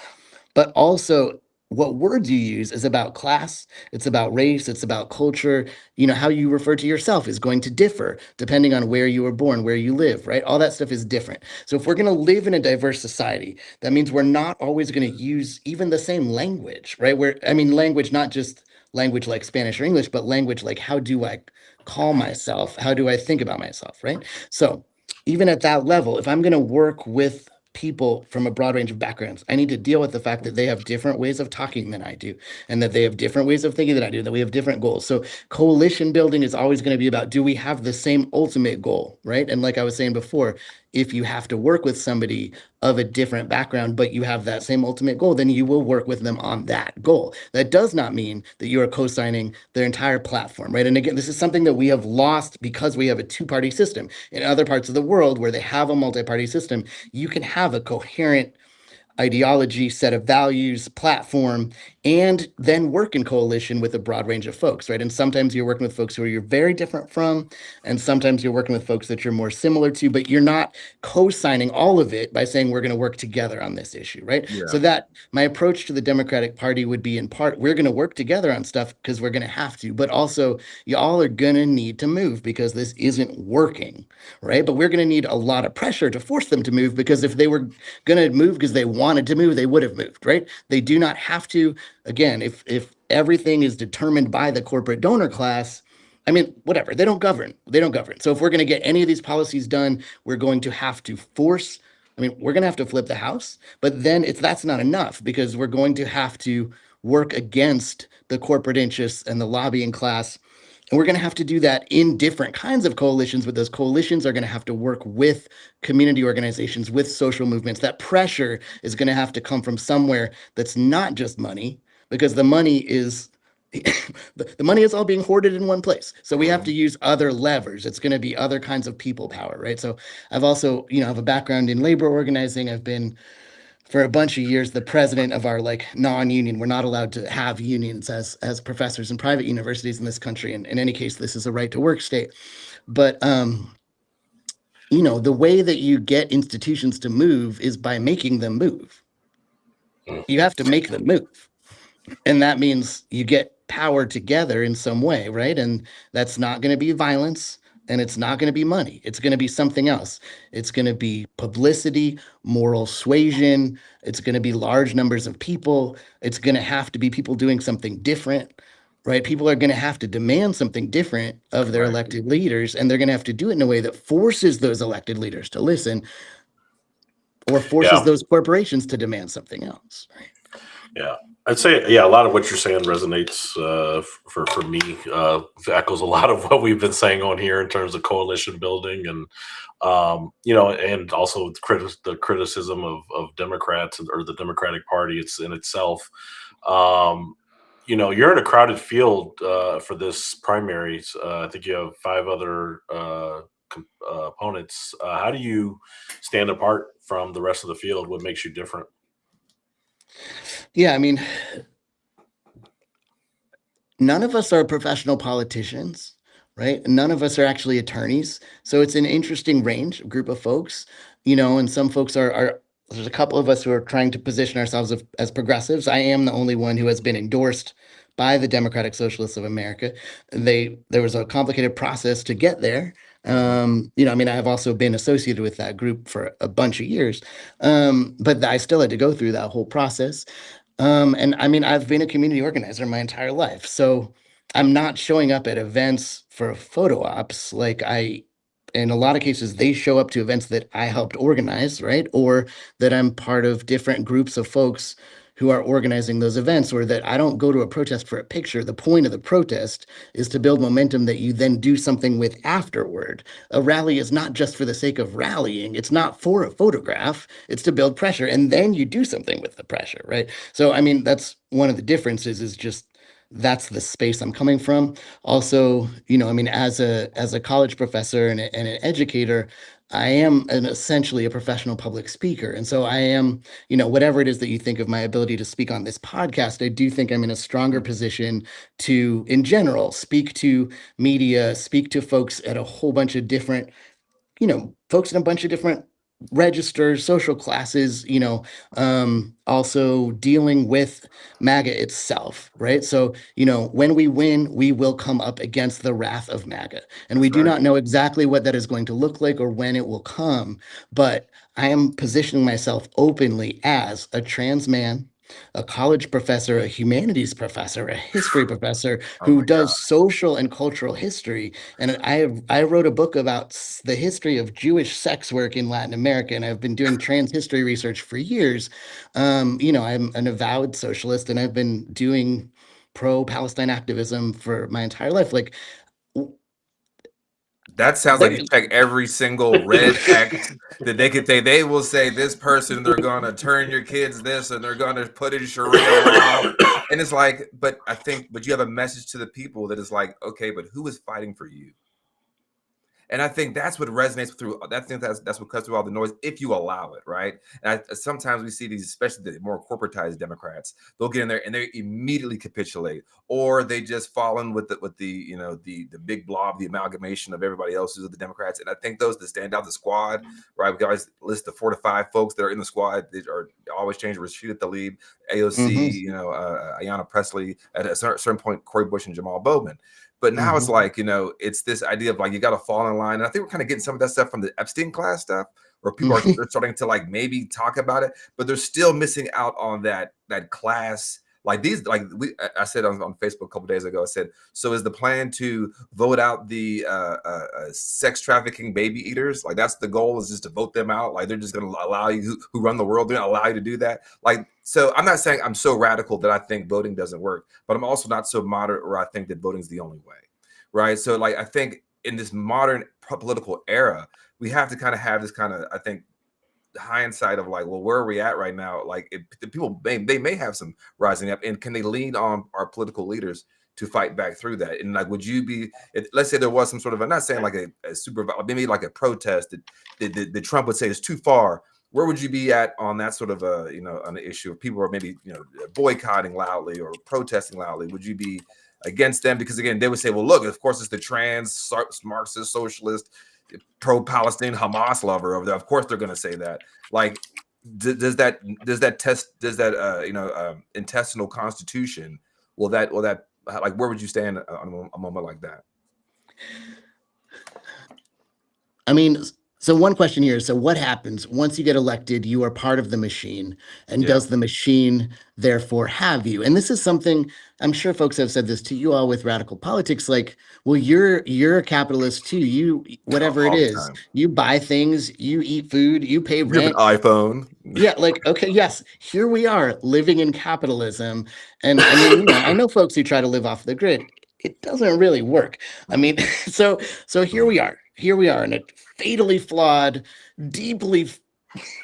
But also, what words you use is about class, it's about race, it's about culture. How you refer to yourself is going to differ depending on where you were born, where you live, right? All that stuff is different. So if we're going to live in a diverse society, that means we're not always going to use even the same language, right? Language, not just language like Spanish or English, but language like, how do I call myself? How do I think about myself, right? So even at that level, if I'm going to work with people from a broad range of backgrounds, I need to deal with the fact that they have different ways of talking than I do, and that they have different ways of thinking than I do, that we have different goals. So coalition building is always going to be about, do we have the same ultimate goal, right? And like I was saying before, if you have to work with somebody of a different background, but you have that same ultimate goal, then you will work with them on that goal. That does not mean that you are co-signing their entire platform, right? And again, this is something that we have lost because we have a two-party system. In other parts of the world where they have a multi-party system, you can have a coherent ideology, set of values, platform, and then work in coalition with a broad range of folks, right? And sometimes you're working with folks who you're very different from, and sometimes you're working with folks that you're more similar to, but you're not co-signing all of it by saying we're going to work together on this issue, right?
Yeah.
So that my approach to the Democratic Party would be, in part, we're going to work together on stuff because we're going to have to, but also y'all are going to need to move because this isn't working, right? But we're going to need a lot of pressure to force them to move, because if they were going to move because they wanted to move, they would have moved, right? They do not have to. Again, if everything is determined by the corporate donor class, whatever, they don't govern. So if we're going to get any of these policies done, we're going to have to force, we're going to have to flip the House, but then that's not enough, because we're going to have to work against the corporate interests and the lobbying class. And we're going to have to do that in different kinds of coalitions, but those coalitions are going to have to work with community organizations, with social movements. That pressure is going to have to come from somewhere that's not just money, because the money is the money is all being hoarded in one place. So we have to use other levers. It's going to be other kinds of people power, right? So I've also, have a background in labor organizing. I've been for a bunch of years the president of our like non-union. We're not allowed to have unions as professors in private universities in this country. And in any case, this is a right to work state. But the way that you get institutions to move is by making them move. You have to make them move. And that means you get power together in some way, right? And that's not going to be violence, and it's not going to be money. It's going to be something else. It's going to be publicity, moral suasion. It's going to be large numbers of people. It's going to have to be people doing something different, right? People are going to have to demand something different of their elected leaders, and they're going to have to do it in a way that forces those elected leaders to listen or forces those corporations to demand something else. Right?
Yeah. I'd say, a lot of what you're saying resonates for me, echoes a lot of what we've been saying on here in terms of coalition building and, and also the criticism of Democrats or the Democratic Party in itself. You're in a crowded field for this primaries. I think you have 5 other opponents. How do you stand apart from the rest of the field? What makes you different?
Yeah, I mean, none of us are professional politicians, right? None of us are actually attorneys. So it's an interesting range, group of folks, and some folks are there's a couple of us who are trying to position ourselves as progressives. I am the only one who has been endorsed by the Democratic Socialists of America. There was a complicated process to get there. I've also been associated with that group for a bunch of years, but I still had to go through that whole process. And I mean, I've been a community organizer my entire life, so I'm not showing up at events for photo ops. In a lot of cases, they show up to events that I helped organize, right? Or that I'm part of different groups of folks who are organizing those events, or that I don't go to a protest for a picture. The point of the protest is to build momentum that you then do something with afterward. A rally is not just for the sake of rallying. It's not for a photograph. It's to build pressure, and then you do something with the pressure, right? So, I mean, that's one of the differences is just that's the space I'm coming from. Also, as a college professor and an educator, I am essentially a professional public speaker. And so I am, whatever it is that you think of my ability to speak on this podcast, I do think I'm in a stronger position to, in general, speak to media, speak to folks at a whole bunch of different, folks in a bunch of different registers, social classes, also dealing with MAGA itself, right? So, when we win, we will come up against the wrath of MAGA. And we do not know exactly what that is going to look like or when it will come, but I am positioning myself openly as a trans man, a college professor, a humanities professor, a history professor who does social and cultural history. And I wrote a book about the history of Jewish sex work in Latin America, and I've been doing trans history research for years. I'm an avowed socialist, and I've been doing pro-Palestine activism for my entire life.
That sounds like you check every single red X that they could say. They will say this person, they're going to turn your kids this, and they're going to put in Sharia law. And it's like, but you have a message to the people that is like, okay, but who is fighting for you? And I think that's what resonates through. That's what cuts through all the noise if you allow it, right? And sometimes we see these, especially the more corporatized Democrats, they'll get in there and they immediately capitulate, or they just fall in with the big blob, the amalgamation of everybody else who's the Democrats. And I think those that stand out, the squad, right? We always list the 4 to 5 folks that are in the squad. They are always change. Rashida Tlaib, AOC, Ayanna Pressley. At a certain point, Cory Bush and Jamal Bowman. But now it's like, it's this idea of like, you got to fall in line. And I think we're kind of getting some of that stuff from the Epstein class stuff, where people are starting to like maybe talk about it, but they're still missing out on that class. Like I said on Facebook a couple days ago, I said, so is the plan to vote out the sex trafficking baby eaters? Like that's the goal, is just to vote them out. Like they're just going to allow you, who run the world, they're going to allow you to do that. Like, so I'm not saying I'm so radical that I think voting doesn't work, but I'm also not so moderate where I think that voting is the only way, right? So like, I think in this modern political era, we have to kind of have this kind of, I think, hindsight of like, well, where are we at right now? Like, the people, they may have some rising up, and can they lean on our political leaders to fight back through that? And like, would you be, let's say there was some sort of, I'm not saying like a super, maybe like a protest that Trump would say is too far. Where would you be at on that sort of on the issue of people are maybe, boycotting loudly or protesting loudly? Would you be against them? Because again, they would say, well, look, of course, it's the trans Marxist socialist, pro-Palestine Hamas lover over there. Of course, they're going to say that. Like, does that intestinal constitution, will that like, where would you stand on a moment like that?
I mean, so one question here is, so what happens once you get elected? You are part of the machine, and does the machine therefore have you? And this is something I'm sure folks have said this to you all with radical politics, like, well, you're a capitalist too. You, whatever it is, you buy things, you eat food, you pay rent.
You have an iPhone.
Yeah, like, okay, yes, here we are living in capitalism. And I mean, I know folks who try to live off the grid. It doesn't really work. I mean, so here we are. Here we are in a fatally flawed, deeply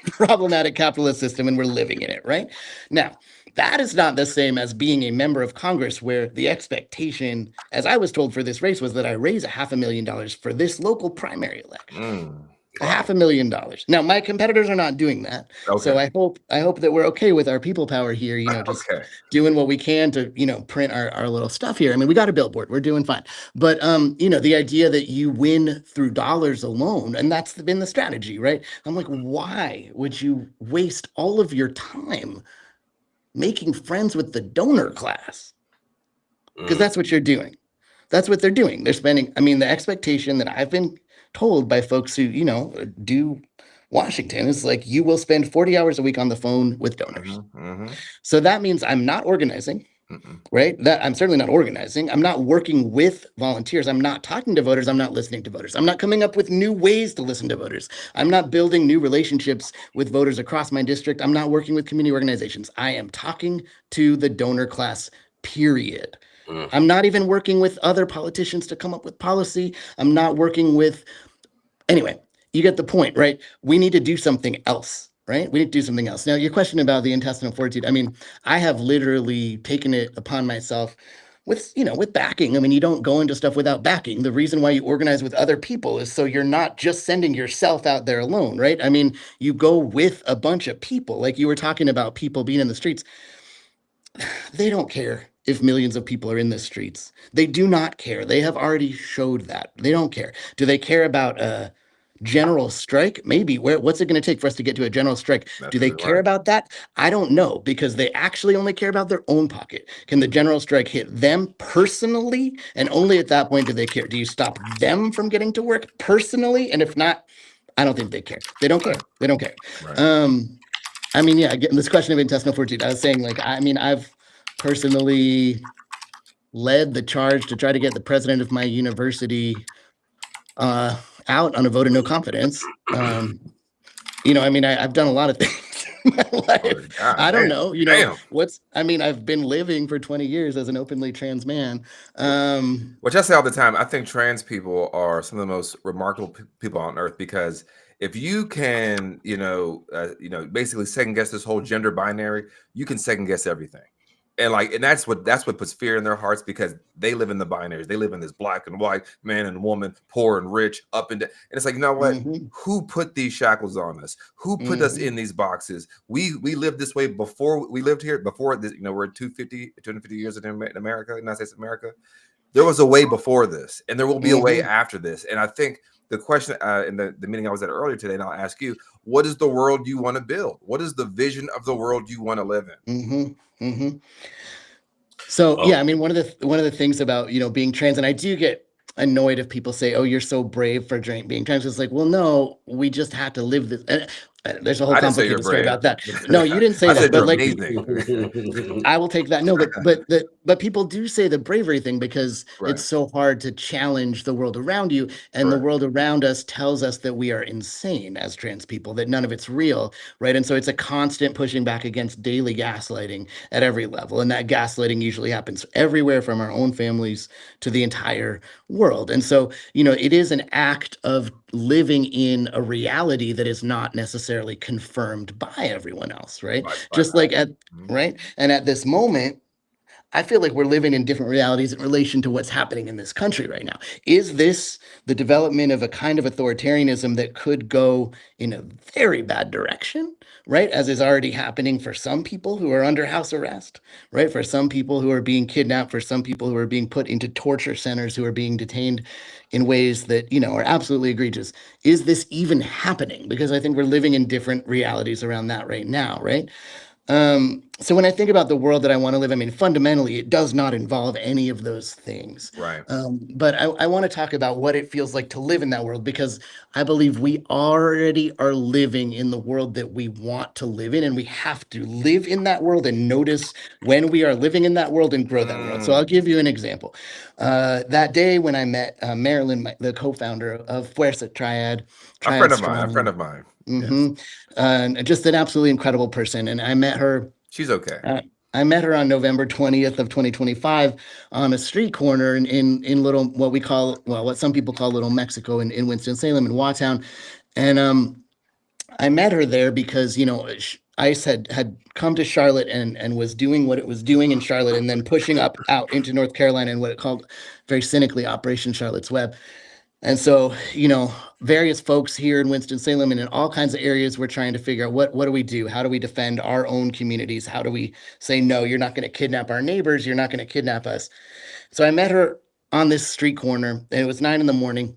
problematic capitalist system, and we're living in it, right? Now, that is not the same as being a member of Congress, where the expectation, as I was told for this race, was that I raise $500,000 for this local primary election. $500,000. Now, my competitors are not doing that. Okay. So I hope that we're okay with our people power here, just doing what we can to, print our little stuff here. I mean, we got a billboard, we're doing fine. But, the idea that you win through dollars alone, and that's been the strategy, right? I'm like, why would you waste all of your time making friends with the donor class? Because that's what you're doing. That's what they're doing. They're spending, the expectation that I've been told by folks who, do Washington is like, you will spend 40 hours a week on the phone with donors. So that means I'm not organizing, right? That I'm certainly not organizing. I'm not working with volunteers. I'm not talking to voters. I'm not listening to voters. I'm not coming up with new ways to listen to voters. I'm not building new relationships with voters across my district. I'm not working with community organizations. I am talking to the donor class, period. I'm not even working with other politicians to come up with policy. I'm not working with, anyway, you get the point, right? We need to do something else, right? We need to do something else. Now, your question about the intestinal fortitude, I have literally taken it upon myself with backing. You don't go into stuff without backing. The reason why you organize with other people is so you're not just sending yourself out there alone, right? You go with a bunch of people. Like you were talking about people being in the streets. They don't care if millions of people are in the streets. They do not care. They have already showed that. They don't care. Do they care about a general strike? Maybe. What's it going to take for us to get to a general strike? Do they care about that? I don't know, because they actually only care about their own pocket. Can the general strike hit them personally? And only at that point do they care. Do you stop them from getting to work personally? And if not, I don't think they care. They don't care. They don't care. Right. Getting this question of intestinal fortitude, I was saying, like, I've personally led the charge to try to get the president of my university out on a vote of no confidence. I've done a lot of things in my life. I don't know, I've been living for 20 years as an openly trans man.
Which I say all the time, I think trans people are some of the most remarkable people on earth, because if you can, basically second guess this whole gender binary, you can second guess everything. And that's what puts fear in their hearts, because they live in the binaries. They live in this black and white, man and woman, poor and rich, up and down. And it's like, you know what? Who put these shackles on us? Who put us in these boxes? We lived this way before we lived here. Before this, we're 250 years in America, United States of America. There was a way before this, and there will be a way after this. And I think the question in the meeting I was at earlier today, and I'll ask you, what is the world you want to build? What is the vision of the world you want to live in?
So one of the things about being trans, and I do get annoyed if people say, "Oh, you're so brave for being trans." It's like, well, no, we just had to live this. And there's a whole complicated story about that. No, you didn't say that, but I will take that. No, but people do say the bravery thing, because it's so hard to challenge the world around you, and the world around us tells us that we are insane as trans people, that none of it's real, right? And so it's a constant pushing back against daily gaslighting at every level, and that gaslighting usually happens everywhere, from our own families to the entire world. And so it is an act of living in a reality that is not necessarily confirmed by everyone else, right? Just like right? And at this moment, I feel like we're living in different realities in relation to what's happening in this country right now. Is this the development of a kind of authoritarianism that could go in a very bad direction, right? As is already happening for some people who are under house arrest, right? For some people who are being kidnapped, for some people who are being put into torture centers, who are being detained in ways that, are absolutely egregious. Is this even happening? Because I think we're living in different realities around that right now, right? So when I think about the world that I want to live, I mean, fundamentally, it does not involve any of those things.
Right.
But I want to talk about what it feels like to live in that world, because I believe we already are living in the world that we want to live in, and we have to live in that world and notice when we are living in that world and grow that world. So I'll give you an example. That day when I met Marilyn, the co-founder of Fuerza Triad
A friend of mine.
Strong.
A friend of mine.
Mm-hmm. Just an absolutely incredible person. And I met her.
She's okay.
I met her on November 20th of 2025 on a street corner in little, what some people call Little Mexico in Winston-Salem in Wautown. And I met her there because, ICE had come to Charlotte and was doing what it was doing in Charlotte, and then pushing out into North Carolina in what it called very cynically Operation Charlotte's Web. And so, various folks here in Winston-Salem and in all kinds of areas were trying to figure out what do we do? How do we defend our own communities? How do we say, no, you're not going to kidnap our neighbors. You're not going to kidnap us. So I met her on this street corner, and it was 9 a.m.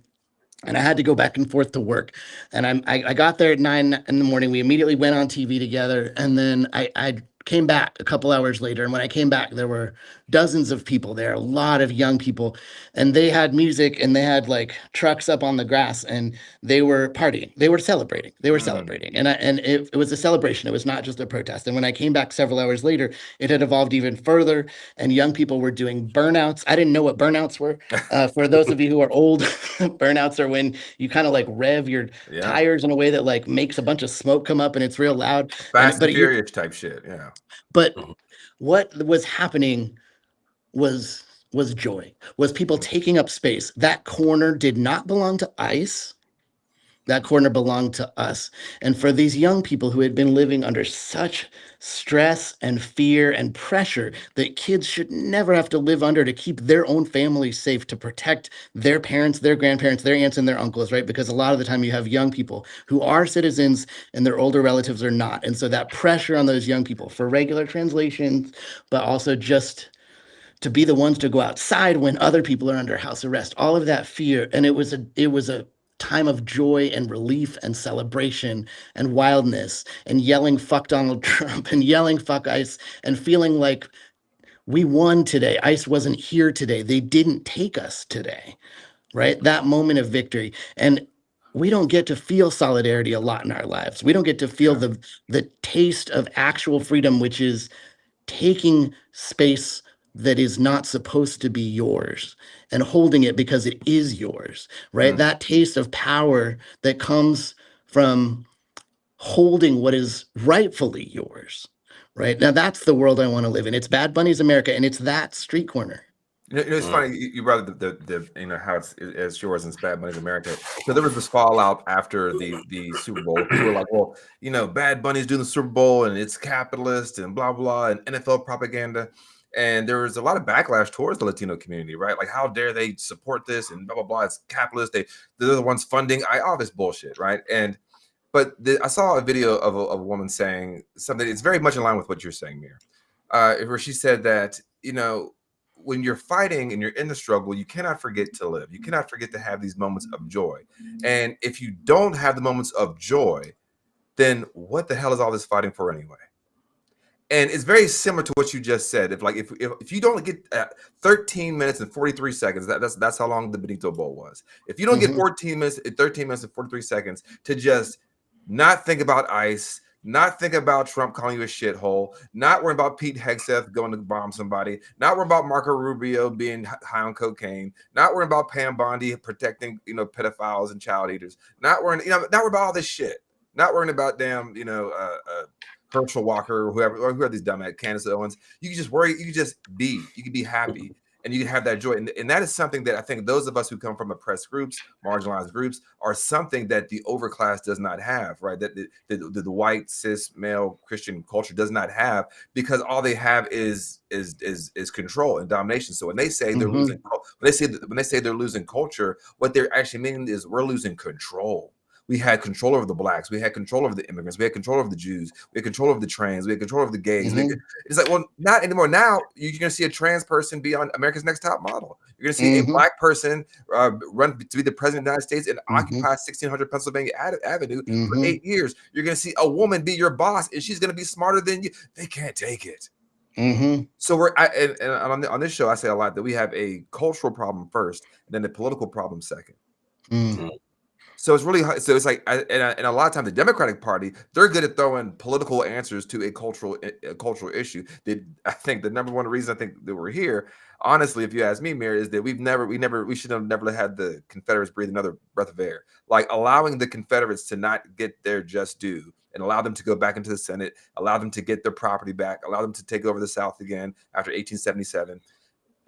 and I had to go back and forth to work. And I got there at 9 a.m. We immediately went on TV together. And then I came back a couple hours later. And when I came back, there were dozens of people there, a lot of young people. And they had music, and they had like trucks up on the grass, and they were partying. They were celebrating. Celebrating. And it was a celebration. It was not just a protest. And when I came back several hours later, it had evolved even further. And young people were doing burnouts. I didn't know what burnouts were. For those of you who are old, burnouts are when you kind of like rev your tires in a way that like makes a bunch of smoke come up, and it's real loud.
Fast and Furious type shit. Yeah.
But what was happening was joy, was people taking up space. That corner did not belong to ICE. That corner belonged to us. And for these young people who had been living under such stress and fear and pressure that kids should never have to live under, to keep their own families safe, to protect their parents, their grandparents, their aunts and their uncles, right? Because a lot of the time you have young people who are citizens and their older relatives are not. And so that pressure on those young people for regular translations, but also just to be the ones to go outside when other people are under house arrest, all of that fear. And it was a time of joy and relief and celebration and wildness, and yelling fuck Donald Trump and yelling fuck ICE, and feeling like we won today. ICE wasn't here today. They didn't take us today, right? That moment of victory. And we don't get to feel solidarity a lot in our lives. We don't get to feel the taste of actual freedom, which is taking space that is not supposed to be yours and holding it because it is yours, right? That taste of power that comes from holding what is rightfully yours, right? Now that's the world I want to live in. It's Bad Bunny's America, and it's that street corner.
It's funny you brought up the how it's yours and it's Bad Bunny's America. So there was this fallout after the Super Bowl. People were like, well, Bad Bunny's doing the Super Bowl and it's capitalist and blah blah and NFL propaganda. And there was a lot of backlash towards the Latino community, right? Like, how dare they support this and blah blah blah? It's capitalist. They're the ones funding all this bullshit, right? But I saw a video of a woman saying something. It's very much in line with what you're saying, Mir, where she said that when you're fighting and you're in the struggle, you cannot forget to live. You cannot forget to have these moments of joy. And if you don't have the moments of joy, then what the hell is all this fighting for anyway? And it's very similar to what you just said. If you don't get 13 minutes and 43 seconds, that's how long the Benito Bowl was. If you don't get 13 minutes and 43 seconds to just not think about ICE, not think about Trump calling you a shithole, not worry about Pete Hegseth going to bomb somebody, not worry about Marco Rubio being high on cocaine, not worry about Pam Bondi protecting pedophiles and child eaters, not worrying about all this shit, not worrying about damn Herschel Walker or whoever these dumb Candace Owens. You can just worry. You can be happy. and you have that joy. And that is something that I think those of us who come from oppressed groups, marginalized groups, are something that the overclass does not have, right? That the white cis male Christian culture does not have, because all they have is control and domination. So when they say they're losing, when they say they're losing culture, what they're actually meaning is we're losing control. We had control over the blacks. We had control over the immigrants. We had control over the Jews. We had control over the trans. We had control over the gays. It's like, well, not anymore. Now you're going to see a trans person be on America's Next Top Model. You're going to see a black person run to be the president of the United States and occupy 1600 Pennsylvania Avenue for 8 years. You're going to see a woman be your boss, and she's going to be smarter than you. They can't take it. So on this show, I say a lot that we have a cultural problem first, and then the political problem second. So it's really hard. So it's like, and a lot of times the Democratic Party, they're good at throwing political answers to a cultural issue. I think the number one reason I think that we're here, honestly, if you ask me, Mir, is that we should have never had the Confederates breathe another breath of air. Like allowing the Confederates to not get their just due and allow them to go back into the Senate, allow them to get their property back, allow them to take over the South again after 1877,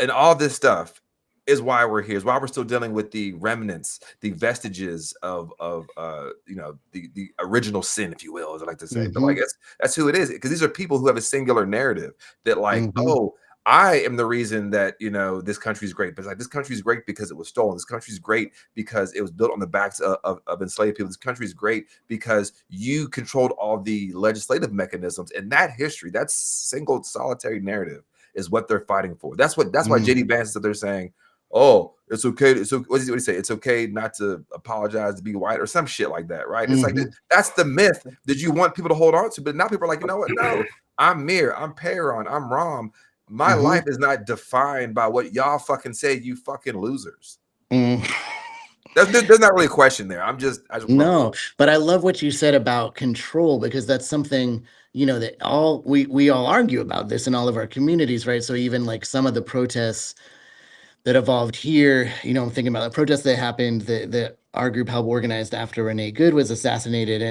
and all this stuff is why we're here, is why we're still dealing with the remnants, the vestiges of the original sin, if you will, as I like to say. But like that's who it is, because these are people who have a singular narrative that like, oh, I am the reason that this country is great. But it's like, this country is great because it was stolen. This country is great because it was built on the backs of enslaved people. This country is great because you controlled all the legislative mechanisms, and that history, that single solitary narrative, is what they're fighting for. That's why JD Vance is that they're saying, oh, it's okay. So what does he say? It's okay not to apologize to be white or some shit like that, right? It's like that's the myth that you want people to hold on to. But now people are like, you know what? No, I'm Mir, I'm Perron, I'm Rom. My life is not defined by what y'all fucking say, you fucking losers. There's not really a question there. I just
no, but I love what you said about control, because that's something that we all argue about this in all of our communities, right? So even like some of the protests that evolved here, I'm thinking about the protests that happened that our group helped organized after Renee Good was assassinated,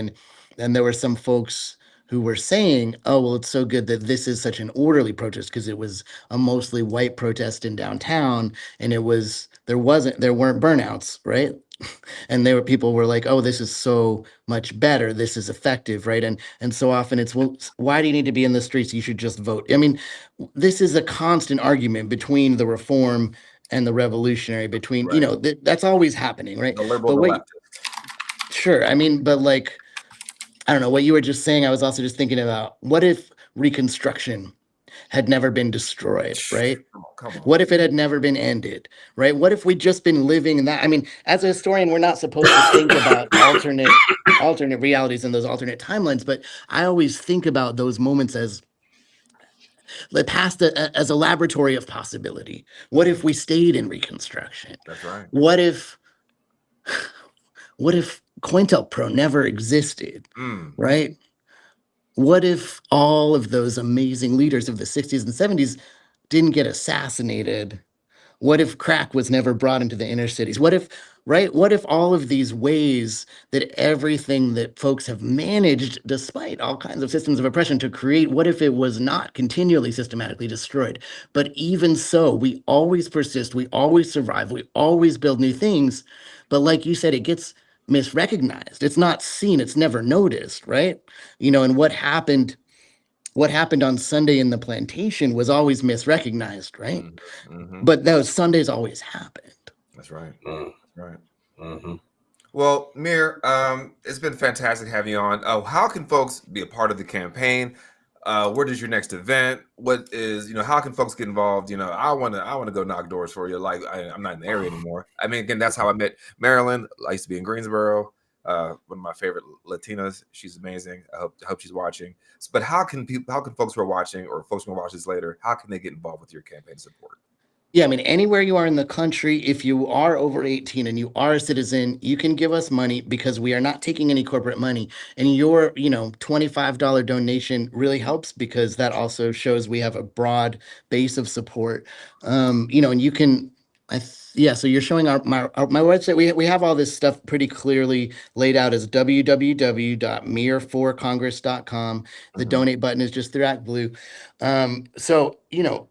and there were some folks who were saying, oh, well, it's so good that this is such an orderly protest because it was a mostly white protest in downtown, and there weren't burnouts, right? And people were like, oh, this is so much better, this is effective, right? And so often it's, well, why do you need to be in the streets? You should just vote. I mean, this is a constant argument between the reform and the revolutionary, between that's always happening, right?
The liberal, the leftist.
Sure. I mean, but like, I don't know what you were just saying. I was also just thinking about, what if Reconstruction had never been destroyed, right?
Come on.
What if it had never been ended, right? What if we'd just been living in that? I mean, as a historian, we're not supposed to think about alternate realities and those alternate timelines, but I always think about those moments as the past as a laboratory of possibility. What if we stayed in Reconstruction?
That's right.
What if COINTELPRO never existed, right? What if all of those amazing leaders of the 60s and 70s didn't get assassinated? What if crack was never brought into the inner cities? What if all of these ways that everything that folks have managed, despite all kinds of systems of oppression to create, what if it was not continually systematically destroyed? But even so, we always persist, we always survive, we always build new things. But like you said, it gets misrecognized. It's not seen, it's never noticed, right? And what happened on Sunday in the plantation was always misrecognized, right? But those Sundays always happened.
That's right. Right. Well, Mir, it's been fantastic having you on. How can folks be a part of the campaign? Where does your next event? What is, how can folks get involved? I want to go knock doors for you. Like I'm not in the area anymore. I mean, again, that's how I met Marilyn. I used to be in Greensboro. One of my favorite Latinas. She's amazing. I hope she's watching. But how can folks who are watching, or folks who will watch this later, how can they get involved with your campaign support?
Yeah, I mean, anywhere you are in the country, if you are over 18 and you are a citizen, you can give us money, because we are not taking any corporate money. And your, $25 donation really helps, because that also shows we have a broad base of support. And you can Yeah, so you're showing my website. We have all this stuff pretty clearly laid out as www.mir4congress.com. The donate button is just throughout blue. So,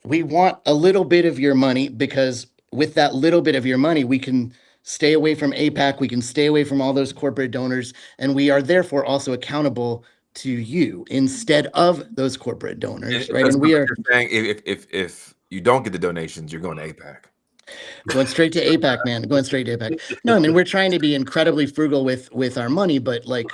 we want a little bit of your money, because with that little bit of your money, we can stay away from APAC, we can stay away from all those corporate donors, and we are therefore also accountable to you instead of those corporate donors, right? And we are
you're saying if you don't get the donations, you're going to APAC.
going straight to APAC, man. Going straight to APAC. No, I mean, we're trying to be incredibly frugal with our money, but like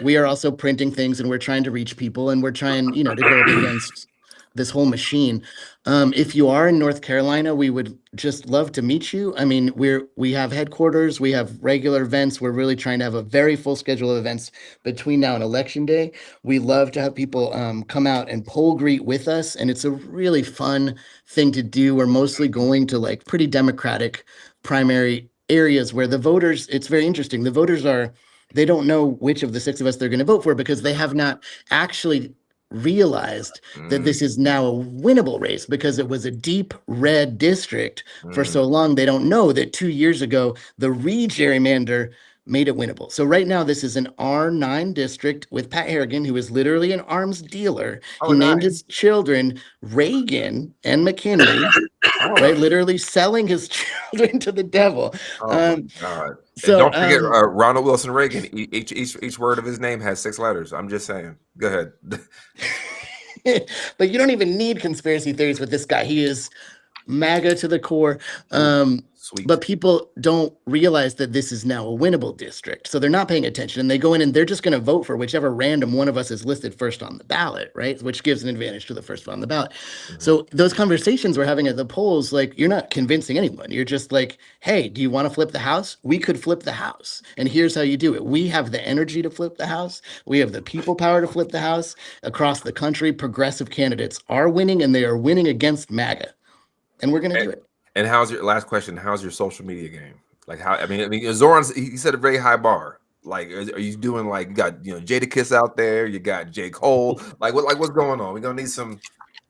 we are also printing things, and we're trying to reach people, and we're trying, to go up against this whole machine. If you are in North Carolina, we would just love to meet you. I mean, we have headquarters, we have regular events. We're really trying to have a very full schedule of events between now and Election Day. We love to have people come out and poll greet with us, and it's a really fun thing to do. We're mostly going to like pretty Democratic primary areas where the voters, it's very interesting. The voters they don't know which of the six of us they're going to vote for, because they have not actually realized that this is now a winnable race, because it was a deep red district for so long. They don't know that 2 years ago, the re-gerrymander made it winnable. So right now, this is an R9 district with Pat Harrigan, who is literally an arms dealer. He named his children Reagan and McKinley, right? Literally selling his children to the devil.
Oh my God.
So
don't forget Ronald Wilson Reagan. Each word of his name has 6 letters. I'm just saying. Go ahead.
But you don't even need conspiracy theories with this guy. He is MAGA to the core.
Sweet.
But people don't realize that this is now a winnable district. So they're not paying attention, and they go in and they're just going to vote for whichever random one of us is listed first on the ballot, right? Which gives an advantage to the first one on the ballot. So those conversations we're having at the polls, like, you're not convincing anyone. You're just like, hey, do you want to flip the house? We could flip the house. And here's how you do it. We have the energy to flip the house. We have the people power to flip the house. Across the country, progressive candidates are winning, and they are winning against MAGA. And we're going to do it.
And how's your last question? How's your social media game? Like I mean, Zoran, he set a very high bar. Like, are you doing like, you got Jadakiss out there? You got J. Cole? What's going on? We're gonna need some.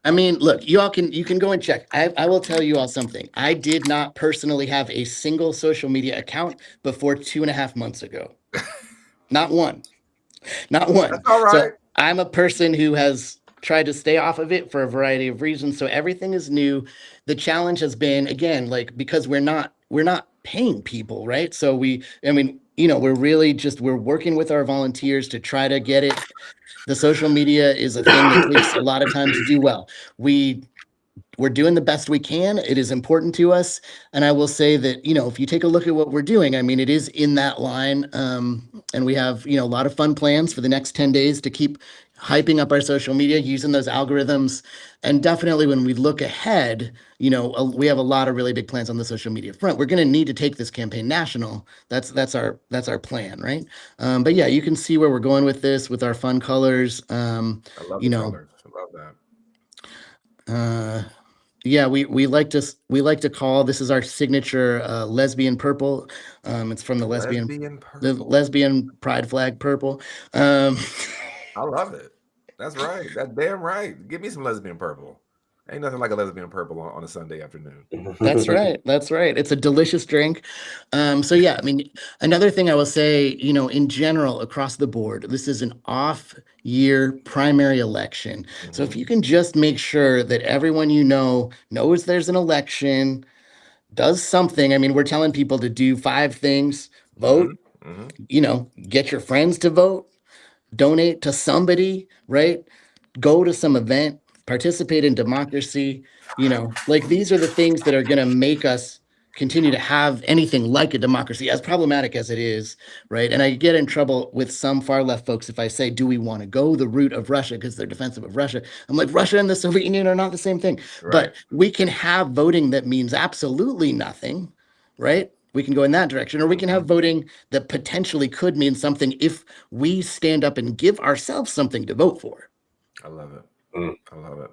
I mean, look, you can go and check. I will tell you all something. I did not personally have a single social media account before 2.5 months ago. Not one. Not one.
That's all right.
So I'm a person who has tried to stay off of it for a variety of reasons. So everything is new. The challenge has been, again, like, because we're not paying people, right? So we're really we're working with our volunteers to try to get it. The social media is a thing that takes a lot of time to do well. We're doing the best we can. It is important to us. And I will say that, if you take a look at what we're doing, I mean, it is in that line. And we have, a lot of fun plans for the next 10 days to keep hyping up our social media, using those algorithms. And definitely when we look ahead, we have a lot of really big plans on the social media front. We're going to need to take this campaign national. That's our plan, right? But yeah, you can see where we're going with this, with our fun colors.
I love the colors. I love that.
Yeah, we like to call, this is our signature lesbian purple. It's from the lesbian pride flag purple.
I love it. That's right. That's damn right. Give me some lesbian purple. Ain't nothing like a lesbian purple on a Sunday afternoon.
That's right. That's right. It's a delicious drink. So yeah, I mean, another thing I will say, in general, across the board, this is an off-year primary election. So if you can just make sure that everyone knows there's an election, does something. I mean, we're telling people to do 5 things: vote, get your friends to vote, donate to somebody, right? Go to some event, participate in democracy. These are the things that are going to make us continue to have anything like a democracy, as problematic as it is, right? And I get in trouble with some far left folks if I say, do we want to go the route of Russia because they're defensive of Russia? I'm like, Russia and the Soviet Union are not the same thing. Right. But we can have voting that means absolutely nothing, right? We can go in that direction, or we can have voting that potentially could mean something if we stand up and give ourselves something to vote for.
I love it. I love it.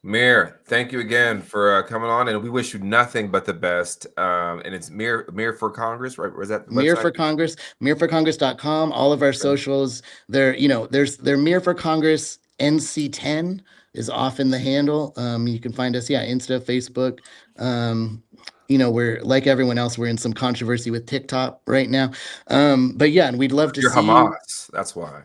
Mir, thank you again for coming on, and we wish you nothing but the best. And it's Mir for Congress, right? Or is that the
Mir for Congress, mirforcongress.com. All of our socials, they're Mir for Congress. NC-10 is often the handle. You can find us, Insta, Facebook. we're like everyone else, we're in some controversy with TikTok right now. But yeah, and we'd love to
You're
see
Hamas. That's why.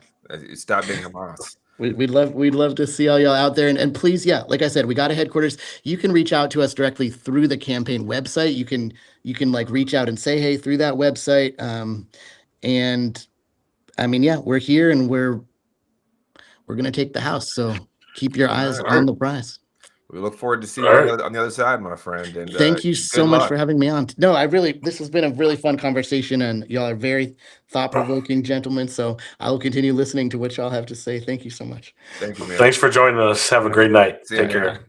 Stop being Hamas.
we'd love to see all y'all out there. And please, yeah, like I said, we got a headquarters. You can reach out to us directly through the campaign website. You can like reach out and say hey through that website. And I mean, yeah, we're here and we're gonna take the house. So keep your eyes
right.
on the prize.
We look forward to seeing
All
you
right.
on the other side, my friend. And
Thank you so
good
much
luck.
for having me on. No, this has been a really fun conversation, and y'all are very thought-provoking gentlemen. So I will continue listening to what y'all have to say. Thank you so much.
Thank you, man.
Thanks for joining us. Have a great night.
See ya,
Take care.
man.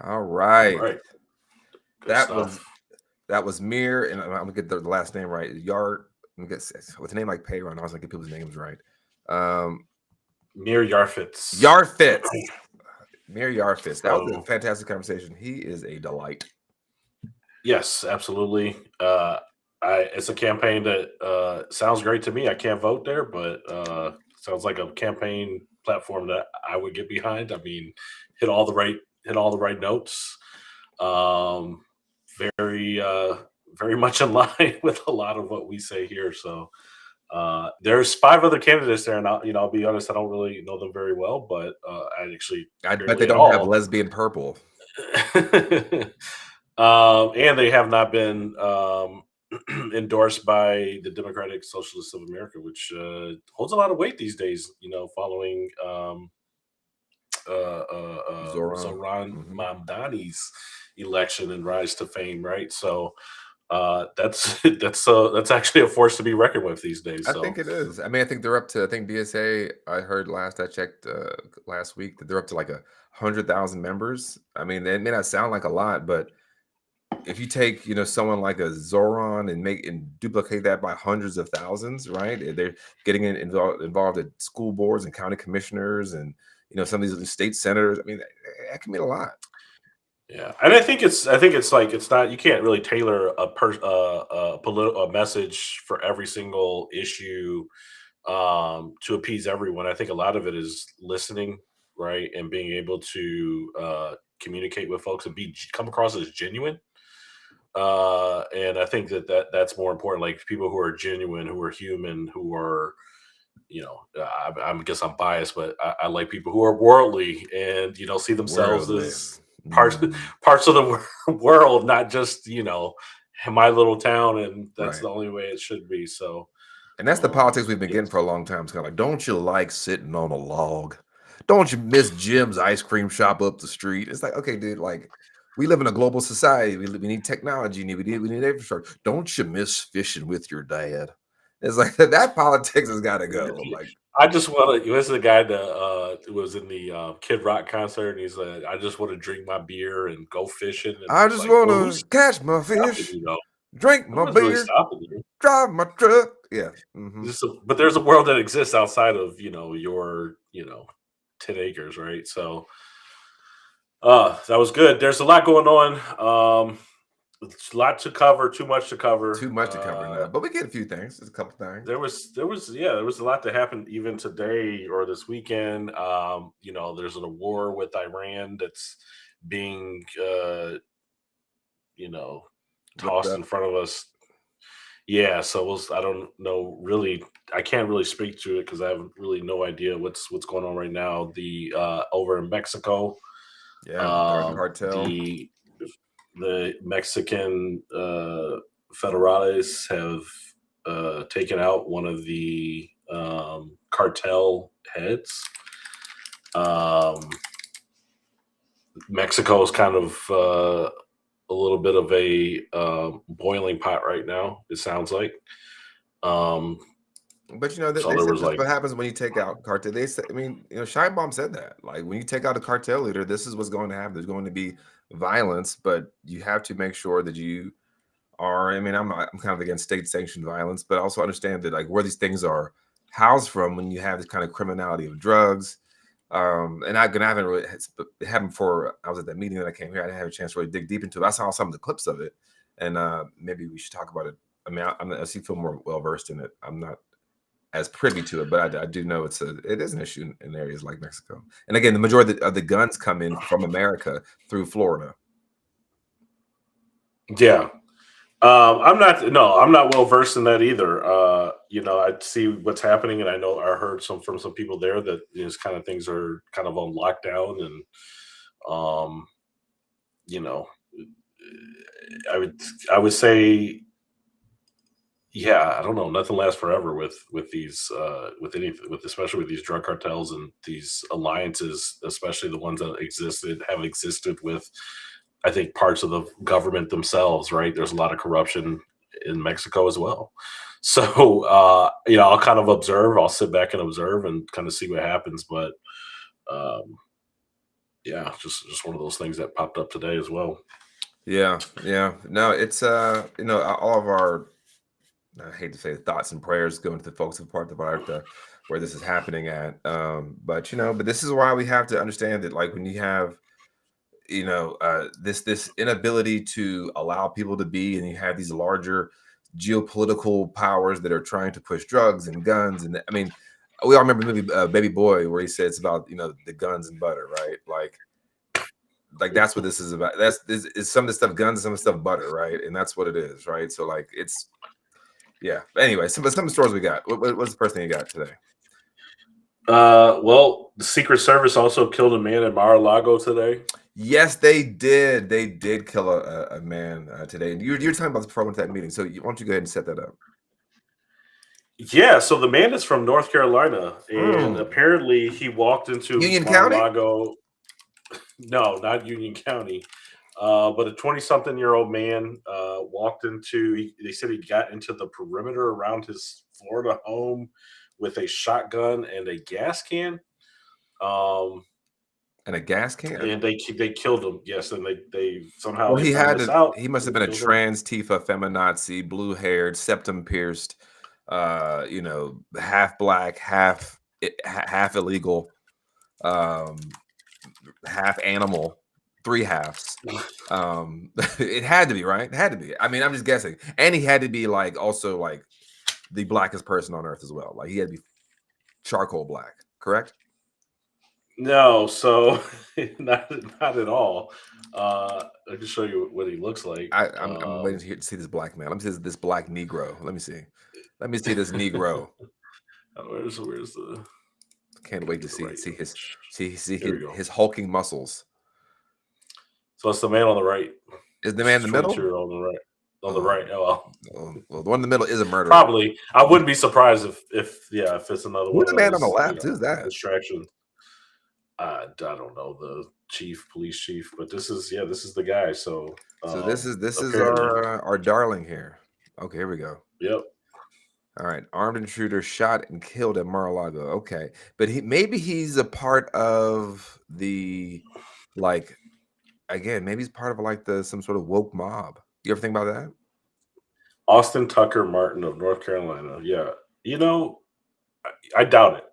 All right.
All right. Good
That
stuff.
was Mir, and I'm gonna get the last name right. With a name like Payron, I was gonna get people's names right.
Mir Yarfitz.
Yarfitz. Mir Yarfitz. That was a fantastic conversation. He is a delight.
Yes, absolutely. It's a campaign that sounds great to me. I can't vote there, but sounds like a campaign platform that I would get behind. I mean, hit all the right notes. Very much in line with a lot of what we say here. So there's 5 other candidates there, and I'll be honest, I don't really know them very well, but
I bet they don't have lesbian purple.
And they have not been endorsed by the Democratic Socialists of America, which holds a lot of weight these days, following Zohran Mamdani's election and rise to fame, right? So that's actually a force to be reckoned with these days.
I think it is. I mean, I think they're up to. I think DSA. I heard I checked last week that they're up to like 100,000 members. I mean, it may not sound like a lot, but if you take someone like a Zohran and duplicate that by hundreds of thousands, right? They're getting involved at school boards and county commissioners and some of these state senators. I mean, that can mean a lot.
Yeah, and I think it's like it's not, you can't really tailor a political message for every single issue to appease everyone. I think a lot of it is listening, right, and being able to communicate with folks and come across as genuine. And I think that's more important. Like people who are genuine, who are human, who are I guess I'm biased, but I like people who are worldly and see themselves as parts of the world, not just my little town, and that's the only way it should be. So,
and that's the politics we've been getting for a long time. It's kind of like, don't you like sitting on a log? Don't you miss Jim's ice cream shop up the street? It's like, okay, dude, like we live in a global society. We need technology. We need infrastructure. Don't you miss fishing with your dad? It's like that politics has got to go. Like,
I just want to. This is the guy that was in the Kid Rock concert, and he's like, "I just want to drink my beer and go fishing. And
I just want to catch my fish, drink my beer, drive my truck." Yeah,
but there's a world that exists outside of your 10 acres, right? So, that was good. There's a lot going on. It's a lot to cover, too much to cover.
Now, but we get a few things. There's a couple things.
There was a lot that happened even today or this weekend. There's a war with Iran that's being tossed in front of us. Yeah, so I don't know really. I can't really speak to it because I have really no idea what's going on right now. The over in Mexico,
cartel.
The Mexican federales have taken out one of the cartel heads. Mexico is kind of a little bit of a boiling pot right now, it sounds like.
But what happens when you take out cartel. They say, Scheinbaum said that. Like when you take out a cartel leader, this is what's going to happen. There's going to be violence, but you have to make sure that you are. I'm kind of against state-sanctioned violence, but also understand that like where these things are housed from when you have this kind of criminality of drugs. And I haven't really it happened before. I was at that meeting that I came here. I didn't have a chance to really dig deep into it. I saw some of the clips of it, and maybe we should talk about it. I feel more well versed in it. I'm not as privy to it, but I do know it is an issue in areas like Mexico. And again, the majority of the guns come in from America through Florida.
Yeah. I'm not well versed in that either. I see what's happening, and I heard from some people there that these kind of things are kind of on lockdown, and um, you know, I would say, yeah, I don't know, nothing lasts forever with these especially with these drug cartels and these alliances, especially the ones that have existed with, I think, parts of the government themselves, right? There's a lot of corruption in Mexico as well. So, I'll kind of observe. I'll sit back and observe and kind of see what happens. But yeah, just one of those things that popped up today as well.
Yeah, yeah. No, it's all of our, I hate to say it, thoughts and prayers going to the folks of Puerto Vallarta where this is happening at. But this is why we have to understand that, like, when you have this inability to allow people to be, and you have these larger geopolitical powers that are trying to push drugs and guns, and I mean, we all remember the movie Baby Boy, where he said it's about the guns and butter, right? Like that's what this is about. This is some of the stuff guns, and some of the stuff butter, right? And that's what it is, right? So like it's yeah. But anyway, some of the stories we got. What's the first thing you got today?
Well, the Secret Service also killed a man in Mar-a-Lago today.
Yes, they did. They did kill a man today. You're talking about this before I went to that meeting. So why don't you go ahead and set that up?
Yeah, so the man is from North Carolina, and apparently he walked into
Union
Mar-a-Lago. No, not Union County. But a 20-something-year-old man walked into. They said he got into the perimeter around his Florida home with a shotgun and a gas can.
And a gas can,
and they killed him. Yes, and they somehow.
Well, he must have been a trans Tifa feminazi, blue haired, septum pierced, half black, half illegal, half animal, three halves. It had to be, right? It had to be. I mean, I'm just guessing. And he had to be also the blackest person on earth as well. Like he had to be charcoal black, correct?
No, so not at all. I can show you what he looks like.
I'm waiting to see this black man. Let me see this black Negro. Let me see this Negro.
Where's the?
Can't wait to see his hulking muscles.
So it's the man on the right.
Is the man in the middle?
On the right. On the right. Oh,
well, the one in the middle is a murderer.
Probably. I wouldn't be surprised if it's another one.
Who's the man on the left? Who's that?
Distraction. I don't know, the police chief, but this is the guy. So
this is our darling here. Okay, here we go.
Yep.
All right, armed intruder shot and killed at Mar-a-Lago. Okay, but maybe he's a part of the maybe he's part of some sort of woke mob. You ever think about that?
Austin Tucker Martin of North Carolina. Yeah, I doubt it.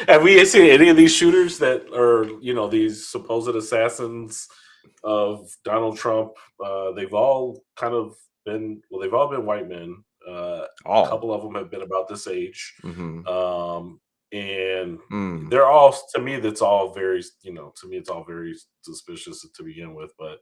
Have we seen any of these shooters that are, these supposed assassins of Donald Trump? They've all been white men. A couple of them have been about this age.
Mm-hmm.
And they're all, to me, it's all very suspicious to begin with. But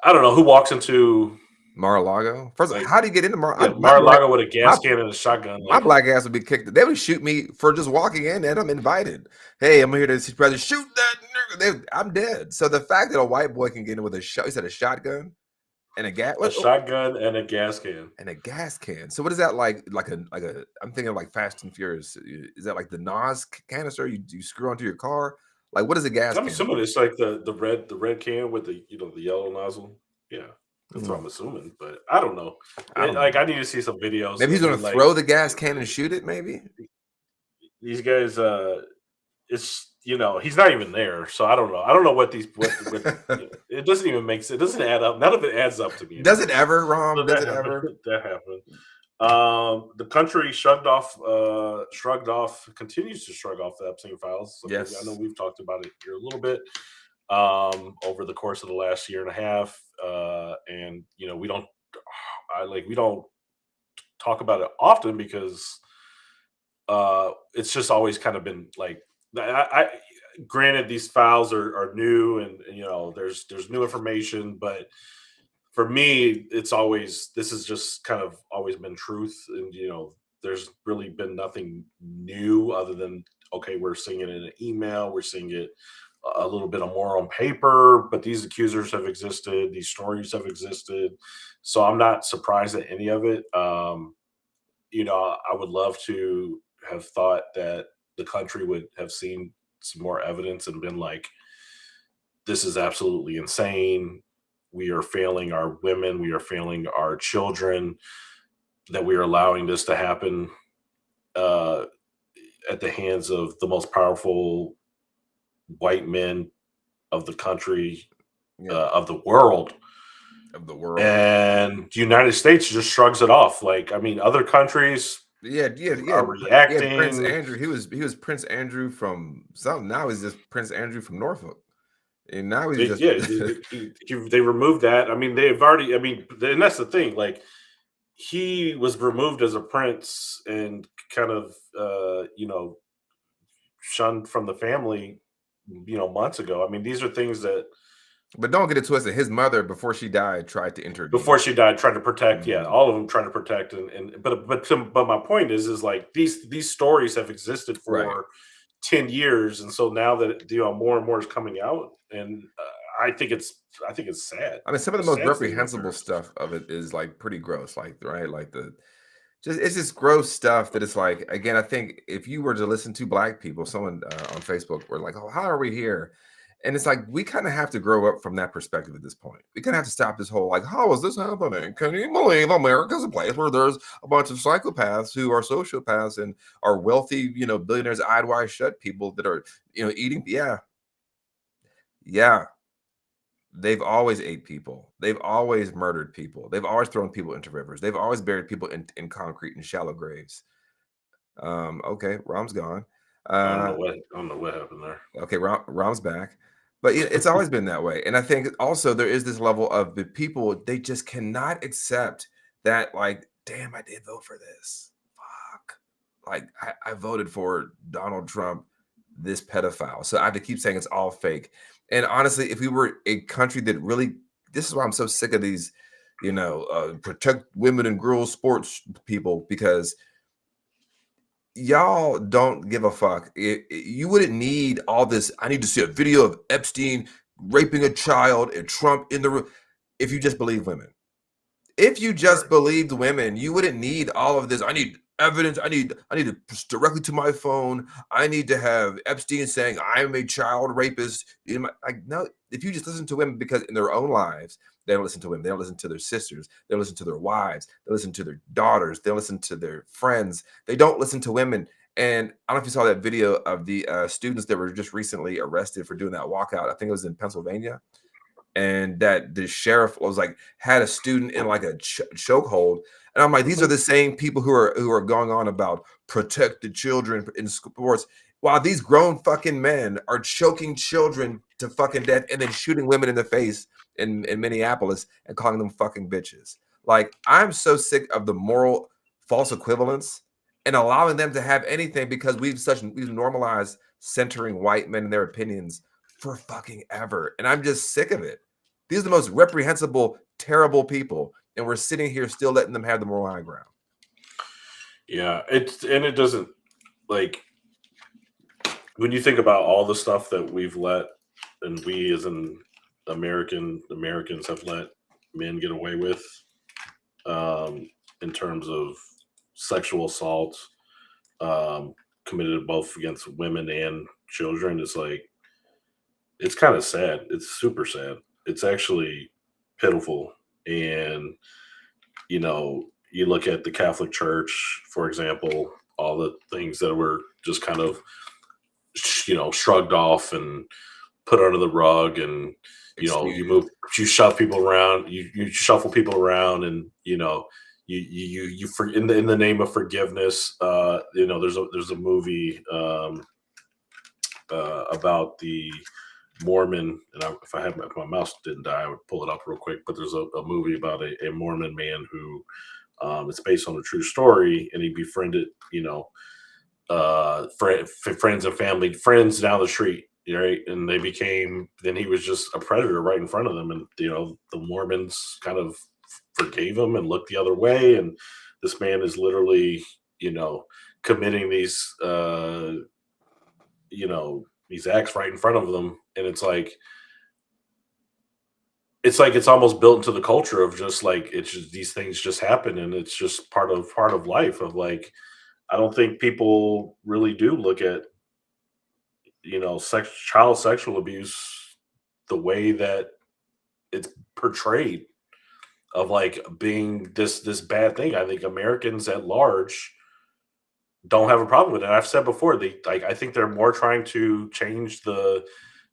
I don't know who walks into
Mar-a-Lago. First, how do you get into
Mar-a-Lago with a gas can and a shotgun?
My black ass would be kicked. They would shoot me for just walking in, and I'm invited. Hey, I'm here to see brother shoot that nigga. I'm dead. So the fact that a white boy can get in with a shotgun and a gas,
shotgun and a gas can,
So what is that like? I'm thinking of like Fast and Furious. Is that like the NOS canister you screw onto your car? Like what is a gas?
I'm assuming it's like the red can with the the yellow nozzle. Yeah. That's what I'm assuming, but I don't know. I need to see some videos.
Maybe he's going to throw the gas can and shoot it. Maybe
these guys. It's he's not even there, so I don't know. I don't know what these. It doesn't even make sense. It doesn't add up. None of it adds up to me.
Does it ever, Rom? Does it ever?
That happened. The country continues to shrug off the Epstein files. So
yes,
I know we've talked about it here a little bit over the course of the last year and a half. And we don't talk about it often because it's just always kind of been like granted, these files are new, and there's new information, but for me, this has just kind of always been truth, and there's really been nothing new other than, okay, we're seeing it in an email, we're seeing it a little bit more on paper, but these accusers have existed, these stories have existed, so I'm not surprised at any of it. I would love to have thought that the country would have seen some more evidence and been like, this is absolutely insane. We are failing our women. We are failing our children, that we are allowing this to happen at the hands of the most powerful white men of the country, of the world. And the United States just shrugs it off. Like, I mean, other countries are reacting.
Prince Andrew, he was Prince Andrew from something. Now he's just Prince Andrew from Norfolk. And now he's
they removed that. I mean, they've already, and that's the thing. Like, he was removed as a prince and kind of, shunned from the family, months ago. I mean, these are things that.
But don't get it twisted. His mother, before she died, tried to intervene.
Before she died, tried to protect. Mm-hmm. Yeah, all of them trying to protect. But my point is like these stories have existed for 10 years, and so now that more and more is coming out, and I think it's sad.
I mean, some of the most reprehensible stuff of it is like pretty gross, like it's just gross stuff that it's like, again, I think if you were to listen to Black people, someone on Facebook were like, oh, how are we here? And it's like, we kind of have to grow up from that perspective at this point. We kind of have to stop this whole, like, how is this happening? Can you believe America's a place where there's a bunch of psychopaths who are sociopaths and are wealthy, billionaires, eyed wide shut people that are, eating? Yeah. They've always ate people. They've always murdered people. They've always thrown people into rivers. They've always buried people in concrete and shallow graves. Okay, Rom's gone.
I don't know what happened there.
Okay, Rom's back. But it's always been that way. And I think also there is this level of the people, they just cannot accept that, like, damn, I did vote for this. Fuck. Like, I voted for Donald Trump, this pedophile. So I have to keep saying it's all fake. And honestly, if we were a country that really, this is why I'm so sick of these, protect women and girls sports people, because y'all don't give a fuck. You wouldn't need all this. I need to see a video of Epstein raping a child and Trump in the room. If you just believe women, if you just believed women, you wouldn't need all of this. I need evidence. I need it directly to my phone. I need to have Epstein saying I'm a child rapist. No, if you just listen to women, because in their own lives, they don't listen to women. They don't listen to their sisters. They don't listen to their wives. They listen to their daughters. They don't listen to their friends. They don't listen to women. And I don't know if you saw that video of the students that were just recently arrested for doing that walkout. I think it was in Pennsylvania. And that the sheriff was like, had a student in like a chokehold. And I'm like, these are the same people who are going on about protect the children in sports, while these grown fucking men are choking children to fucking death and then shooting women in the face in Minneapolis and calling them fucking bitches. Like, I'm so sick of the moral false equivalence and allowing them to have anything, because we've normalized centering white men and their opinions for fucking ever. And I'm just sick of it. These are the most reprehensible, terrible people, and we're sitting here still letting them have the moral high ground.
Yeah, it doesn't, like, when you think about all the stuff that we've let, and we as an Americans have let men get away with, in terms of sexual assault, committed both against women and children, it's like, it's kind of sad. It's super sad. It's actually pitiful. And, you look at the Catholic Church, for example, all the things that were just kind of, shrugged off and put under the rug, and, you shove people around, you shuffle people around, and, in the name of forgiveness, there's a movie about the Mormon, and if my mouse didn't die, I would pull it up real quick. But there's a movie about a Mormon man who, it's based on a true story, and he befriended, friends and family, friends down the street, right? And then he was just a predator right in front of them. And, the Mormons kind of forgave him and looked the other way. And this man is literally, committing these, these acts right in front of them. And it's almost built into the culture of just like, it's just, these things just happen. And it's just part of life of like, I don't think people really do look at, child sexual abuse the way that it's portrayed of like being this bad thing. I think Americans at large don't have a problem with it. I've said before, I think they're more trying to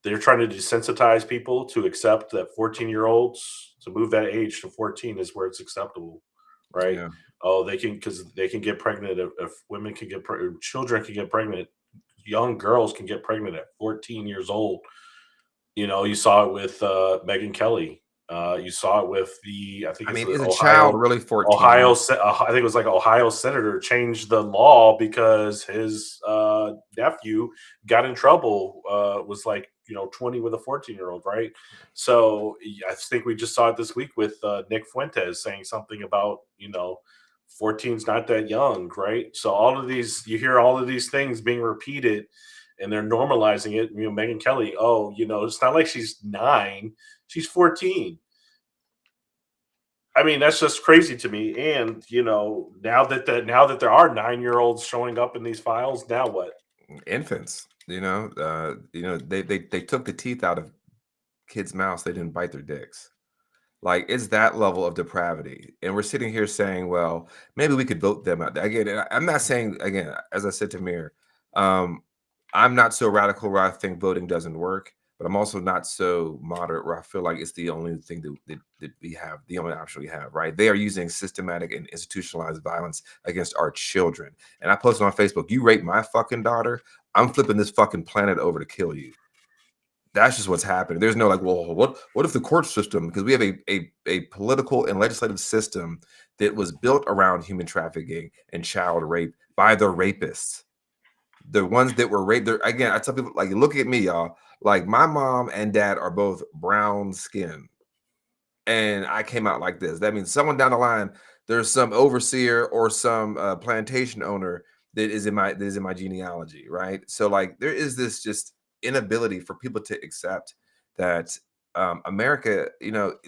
they're trying to desensitize people to accept that 14-year-olds, to move that age to 14 is where it's acceptable, right?
Yeah.
Oh, because they can get pregnant if women can get pregnant, children can get pregnant, young girls can get pregnant at 14 years old. You saw it with Megyn Kelly. You saw it with I think
is a child really 14?
I think it was like Ohio senator changed the law because his nephew got in trouble. Was like 20 with a 14-year-old, right? So I think we just saw it this week with Nick Fuentes saying something about 14's not that young, right? So you hear all of these things being repeated, and they're normalizing it. Megyn Kelly, it's not like she's 9, she's 14. I mean, that's just crazy to me. And now that there are 9-year-olds showing up in these files, now what?
Infants, they took the teeth out of kids' mouths. They didn't bite their dicks. Like, it's that level of depravity. And we're sitting here saying, well, maybe we could vote them out. Again, I'm not saying, again, as I said to Mir, I'm not so radical where I think voting doesn't work, but I'm also not so moderate where I feel like it's the only thing that we have, the only option we have, right? They are using systematic and institutionalized violence against our children. And I posted on Facebook, you rape my fucking daughter, I'm flipping this fucking planet over to kill you. That's just what's happening. There's no like, well, what if the court system, because we have a political and legislative system that was built around human trafficking and child rape by the rapists. The ones that were raped. Again, I tell people, like, look at me, y'all. Like, my mom and dad are both brown skin, and I came out like this. That means someone down the line, there's some overseer or some plantation owner that is in my genealogy, right? So like, there is this just inability for people to accept that America,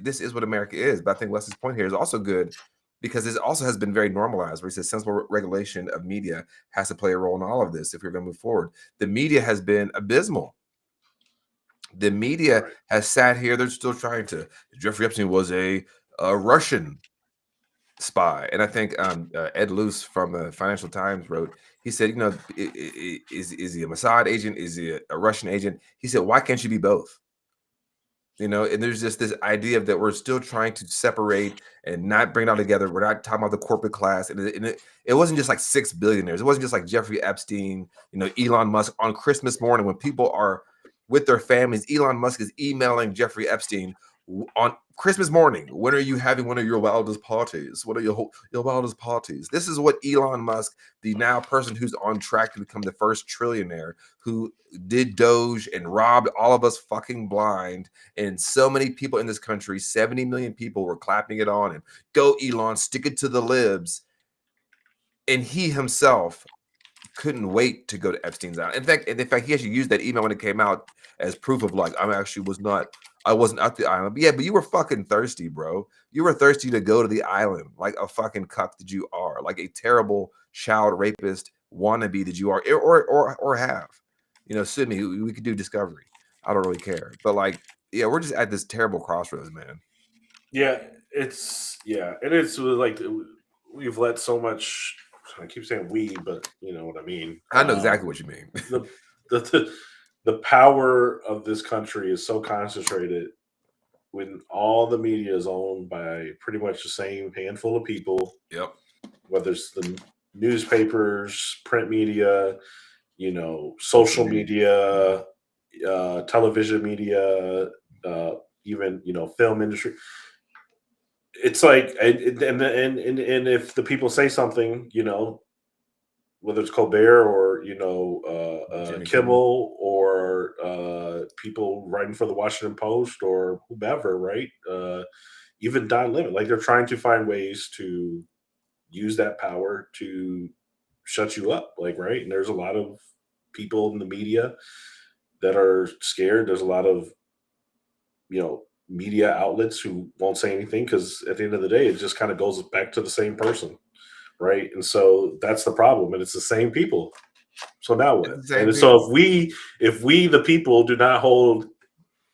this is what America is. But I think Leslie's point here is also good, because this also has been very normalized, where he says sensible regulation of media has to play a role in all of this if you're going to move forward. The media has been abysmal. The media has sat here. They're still trying to. Jeffrey Epstein was a Russian spy. And I think Ed Luce from the Financial Times wrote, he said, is he a Mossad agent? Is he a Russian agent? He said, why can't you be both? And there's just this idea that we're still trying to separate and not bring it all together. We're not talking about the corporate class. And it wasn't just like 6 billionaires. It wasn't just like Jeffrey Epstein, Elon Musk on Christmas morning when people are with their families. Elon Musk is emailing Jeffrey Epstein on Christmas morning. When are you having one of your wildest parties? What are your wildest parties? This is what Elon Musk, the now person who's on track to become the first trillionaire, who did Doge and robbed all of us fucking blind. And so many people in this country, 70 million people, were clapping it on and go Elon, stick it to the libs. And he himself couldn't wait to go to Epstein's island. In fact, he actually used that email when it came out as proof of like, I wasn't at the island. But yeah, but you were fucking thirsty, bro. You were thirsty to go to the island like a fucking cuck that you are, like a terrible child rapist wannabe that you are, or have. Sue me, we could do discovery. I don't really care. But like, yeah, we're just at this terrible crossroads, man.
Yeah, it is like we've let so much. I keep saying we, but you know what I mean.
I know exactly what you mean.
The power of this country is so concentrated when all the media is owned by pretty much the same handful of people.
Yep.
Whether it's the newspapers, print media, social media, television media, even film industry. It's like, and if the people say something, whether it's Colbert or Kimmel or or people writing for the Washington Post or whomever, right? Even Don Lemon, like they're trying to find ways to use that power to shut you up, like, right? And there's a lot of people in the media that are scared. There's a lot of, media outlets who won't say anything because at the end of the day, it just kind of goes back to the same person, right? And so that's the problem, and it's the same people. So now what?
It's the same
And so
people.
if we the people do not hold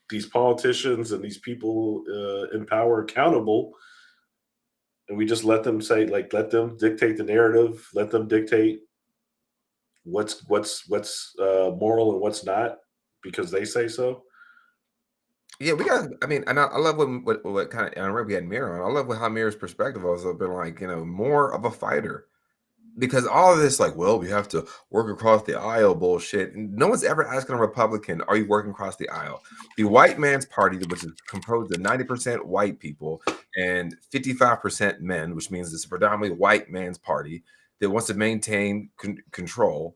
these politicians and these people in power accountable, and we just let them say, like, let them dictate the narrative, let them dictate what's moral and what's not because they say so.
Yeah, we got. I mean, and I love what kind of. I remember we had Mir on. I love how Mir's perspective was been like, more of a fighter, because all of this, like, well, we have to work across the aisle bullshit. And no one's ever asking a Republican, are you working across the aisle? The white man's party, which is composed of 90% white people and 55% men, which means it's a predominantly white man's party that wants to maintain control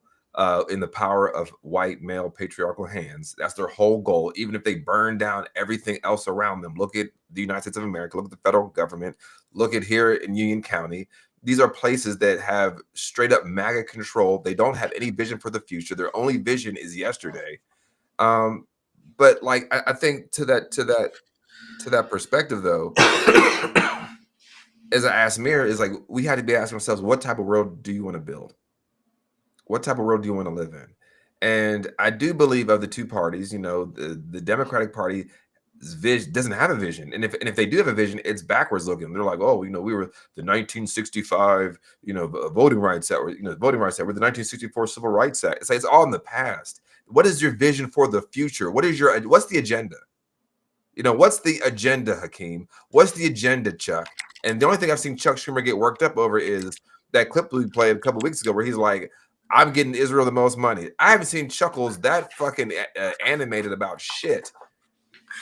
in the power of white male patriarchal hands. That's their whole goal, even if they burn down everything else around them. Look at the United States of America, look at the federal government, look at here in Union County. These are places that have straight up MAGA control. They don't have any vision for the future. Their only vision is yesterday. But like, I think to that perspective, though, as I asked Mir, is like, we had to be asking ourselves, what type of world do you want to build? What type of world do you want to live in? And I do believe of the two parties, the Democratic Party doesn't have a vision, and if they do have a vision, it's backwards looking. They're like, oh, we were the 1965, voting rights that were, we're the 1964 Civil Rights Act. It's like, it's all in the past. What is your vision for the future? What's the agenda? What's the agenda, Hakeem? What's the agenda, Chuck? And the only thing I've seen Chuck Schumer get worked up over is that clip we played a couple weeks ago where he's like, I'm getting Israel the most money. I haven't seen Chuckles that fucking animated about shit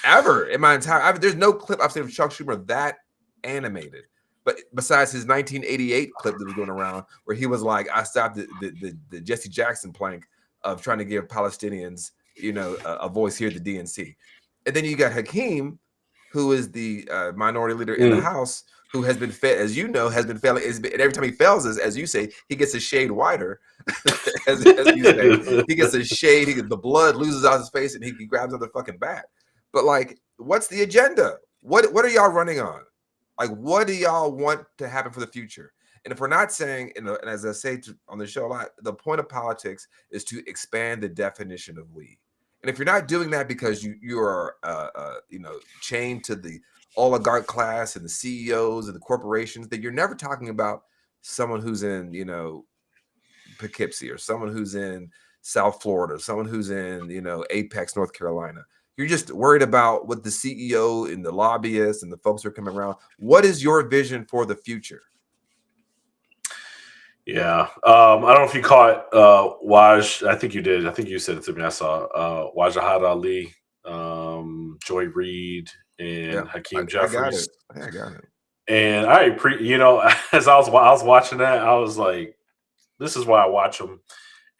ever in my entire. There's no clip I've seen of Chuck Schumer that animated, but besides his 1988 clip that was going around where he was like, I stopped the Jesse Jackson plank of trying to give Palestinians, a voice here at the DNC. And then you got Hakeem, who is the minority leader in the House, who has been has been failing. And every time he fails, as you say, he gets a shade wider. as you say, he gets a shade. The blood loses out his face, and he grabs another fucking bat. But like, what's the agenda? What are y'all running on? Like, what do y'all want to happen for the future? And if we're not saying, and as I say on the show a lot, the point of politics is to expand the definition of we. And if you're not doing that because you are chained to the oligarch class and the CEOs and the corporations, then you're never talking about someone who's in Poughkeepsie, or someone who's in South Florida, someone who's in Apex, North Carolina. You're just worried about what the CEO and the lobbyists and the folks who are coming around. What is your vision for the future?
Yeah. I don't know if you caught Waj. I think you did. I think you said it to me. I saw Wajahat Ali, Joy Reid, and Hakeem Jeffries.
I got it.
And as I was watching that, I was like, this is why I watch them.